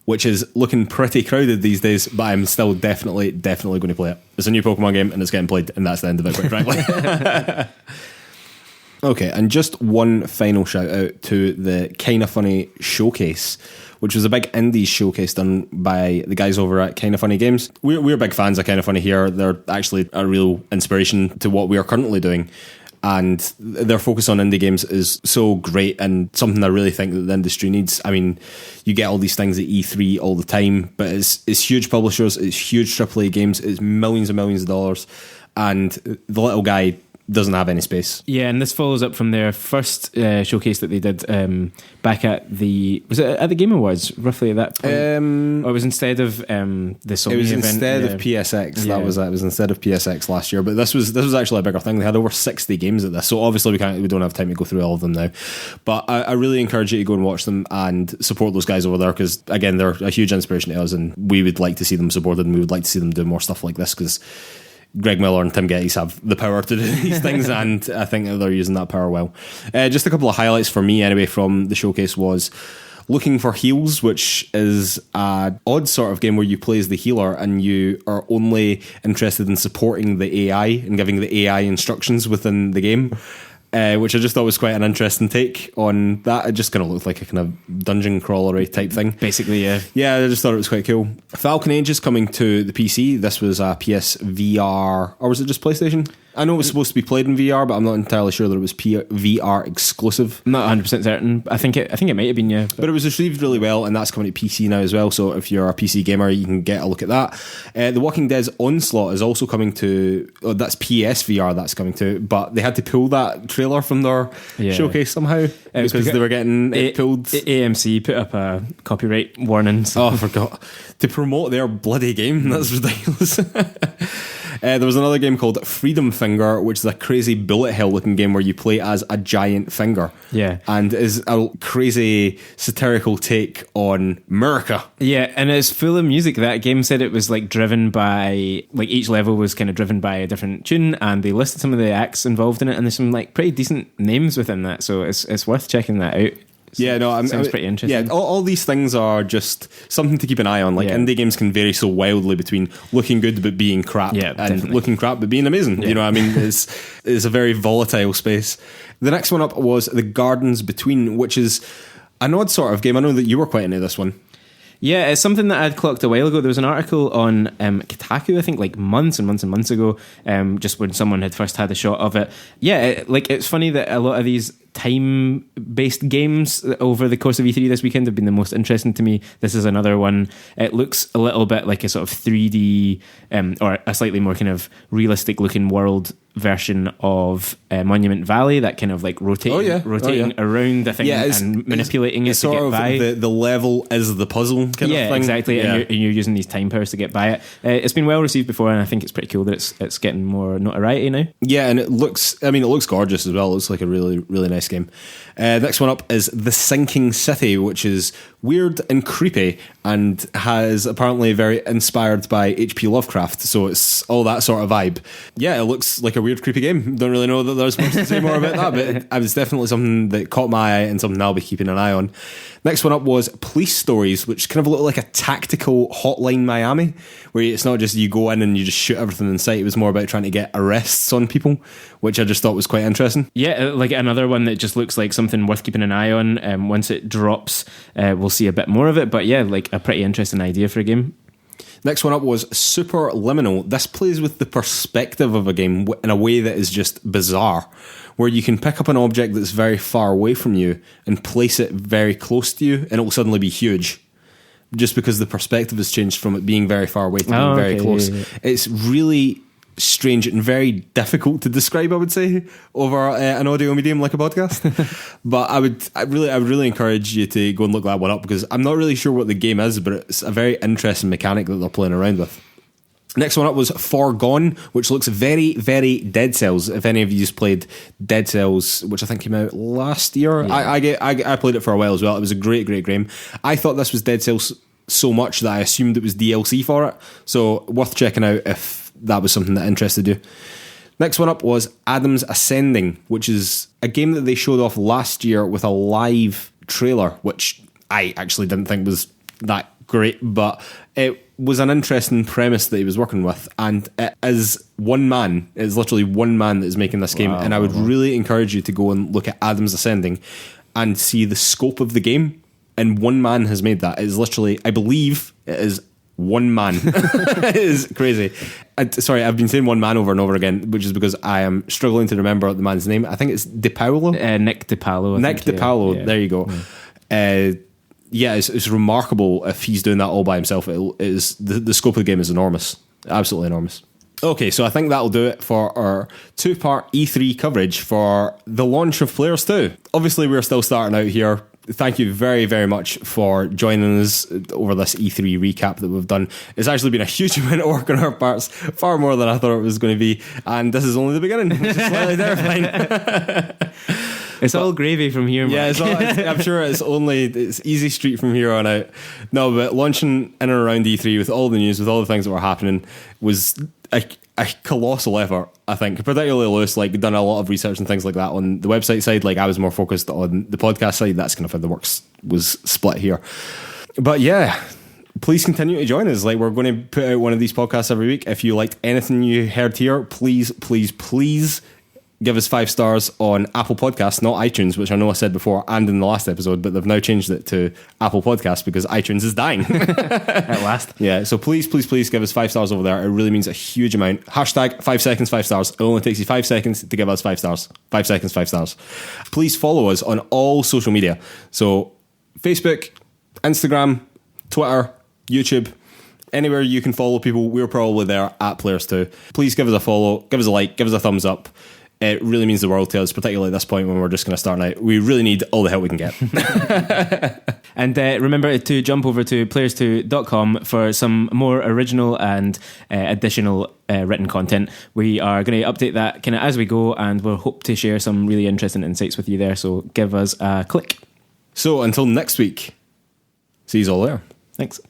which is looking pretty crowded these days, but I'm still definitely going to play it. It's a new Pokemon game and it's getting played, and that's the end of it, quite frankly. Okay, and just one final shout out to the Kinda Funny showcase, which was a big indies showcase done by the guys over at Kinda Funny Games. We're big fans of Kinda Funny here. They're actually a real inspiration to what we are currently doing. And their focus on indie games is so great and something I really think that the industry needs. I mean, you get all these things at E3 all the time, but it's huge publishers, it's huge AAA games, it's millions and millions of dollars, and the little guy doesn't have any space. Yeah, and this follows up from their first showcase that they did back at the Game Awards, roughly at that point? Or it was instead of the Sony event? It was instead of PSX. That was it. It was instead of PSX last year, but this was actually a bigger thing. They had over 60 games at this, so obviously we don't have time to go through all of them now. But I really encourage you to go and watch them and support those guys over there, because again, they're a huge inspiration to us, and we would like to see them supported, and we would like to see them do more stuff like this, because Greg Miller and Tim Geddes have the power to do these things, and I think that they're using that power well. Just a couple of highlights for me anyway from the showcase was Looking for Heals, which is an odd sort of game where you play as the healer and you are only interested in supporting the AI and giving the AI instructions within the game. Which I just thought was quite an interesting take on that. It just kind of looked like a kind of dungeon crawlery type thing. Basically, yeah. Yeah, I just thought it was quite cool. Falcon Age is coming to the PC. This was a PSVR, or was it just PlayStation? I know it was supposed to be played in VR, but I'm not entirely sure that it was VR exclusive. I'm not 100% certain. I think it might have been, yeah. But it was received really well, and that's coming to PC now as well. So if you're a PC gamer, you can get a look at that. The Walking Dead's Onslaught is also coming to. Oh, that's PSVR. That's coming to, but they had to pull that trailer from their showcase somehow because they were getting it pulled. AMC put up a copyright warning. So. Oh, I forgot to promote their bloody game. That's ridiculous. There was another game called Freedom Finger, which is a crazy bullet hell looking game where you play as a giant finger. Yeah. And is a crazy satirical take on America. Yeah, and it's full of music. That game said it was like driven by, like each level was kind of driven by a different tune, and they listed some of the acts involved in it, and there's some like pretty decent names within that, so it's worth checking that out. Yeah, no, sounds pretty interesting. Yeah, all these things are just something to keep an eye on. Like indie games can vary so wildly between looking good but being crap, and definitely looking crap but being amazing. Yeah. You know what I mean? It's a very volatile space. The next one up was The Gardens Between, which is an odd sort of game. I know that you were quite into this one. Yeah, it's something that I'd clocked a while ago. There was an article on Kotaku, I think, like months and months and months ago, just when someone had first had a shot of it. Yeah, it's funny that a lot of these time-based games over the course of E3 this weekend have been the most interesting to me. This is another one. It looks a little bit like a sort of 3D or a slightly more kind of realistic-looking world version of Monument Valley, that kind of like rotating around the thing and manipulating it to get by. The level is the puzzle kind of thing. Yeah, exactly. And you're using these time powers to get by it. It's been well received before, and I think it's pretty cool that it's getting more notoriety now. Yeah, and it looks gorgeous as well. It looks like a really, really nice game. Next one up is The Sinking City, which is weird and creepy and has apparently very inspired by H.P. Lovecraft, so it's all that sort of vibe. Yeah, it looks like a weird, creepy game. Don't really know that there's much to say more about that, but it was definitely something that caught my eye and something I'll be keeping an eye on. Next one up was Police Stories, which kind of looked like a tactical Hotline Miami, where it's not just you go in and you just shoot everything in sight. It was more about trying to get arrests on people, which I just thought was quite interesting. Yeah, like another one that just looks like something worth keeping an eye on. Once it drops, we'll see a bit more of it, but yeah, like a pretty interesting idea for a game. Next one up was Superliminal. This plays with the perspective of a game in a way that is just bizarre, where you can pick up an object that's very far away from you and place it very close to you, and it will suddenly be huge, just because the perspective has changed from it being very far away to being very close. Yeah. It's really strange and very difficult to describe, I would say, over an audio medium like a podcast. But I would really encourage you to go and look that one up, because I'm not really sure what the game is, but it's a very interesting mechanic that they're playing around with. Next one up was Forgone, which looks very, very Dead Cells. If any of you's played Dead Cells, which I think came out last year, yeah. I played it for a while as well. It was a great, great game. I thought this was Dead Cells so much that I assumed it was DLC for it. So worth checking out if that was something that interested you. Next one up was Adam's Ascending, which is a game that they showed off last year with a live trailer, which I actually didn't think was that great, but it was an interesting premise that he was working with, and it is one man. It's literally one man that is making this game, and I would really encourage you to go and look at Adam's Ascending and see the scope of the game, and one man has made that. It is literally, I believe it is one man. It is crazy. Sorry, I've been saying one man over and over again, which is because I am struggling to remember the man's name. I think it's DiPaolo. Nick DiPaolo. Nick DiPaolo. Yeah. There you go. Yeah. It's remarkable if he's doing that all by himself. It is the scope of the game is enormous, absolutely enormous. Okay, so I think that'll do it for our two-part E3 coverage for the launch of PlayersToo. Obviously, we're still starting out here. Thank you very, very much for joining us over this E3 recap that we've done. It's actually been a huge amount of work on our parts, far more than I thought it was going to be, and this is only the beginning, which is slightly terrifying. It's all gravy from here, Mark. Yeah, I'm sure it's easy street from here on out. No, but launching in and around E3 with all the news, with all the things that were happening, was a colossal effort, I think. Particularly Lewis, done a lot of research and things like that on the website side. I was more focused on the podcast side. That's kind of how the works was split here. But yeah, please continue to join us. We're going to put out one of these podcasts every week. If you liked anything you heard here, please give us 5 stars on Apple Podcasts, not iTunes, which I know I said before and in the last episode, but they've now changed it to Apple Podcasts because iTunes is dying. At last. Yeah, so please give us 5 stars over there. It really means a huge amount. Hashtag 5 seconds, 5 stars. It only takes you 5 seconds to give us 5 stars. 5 seconds, 5 stars. Please follow us on all social media. So Facebook, Instagram, Twitter, YouTube, anywhere you can follow people, we're probably there at PlayersToo. Please give us a follow, give us a like, give us a thumbs up. It really means the world to us, particularly at this point when we're just going to start out. We really need all the help we can get. And remember to jump over to PlayersToo.com for some more original and additional written content. We are going to update that kind of as we go, and we'll hope to share some really interesting insights with you there. So give us a click. So until next week, see you all there. Thanks.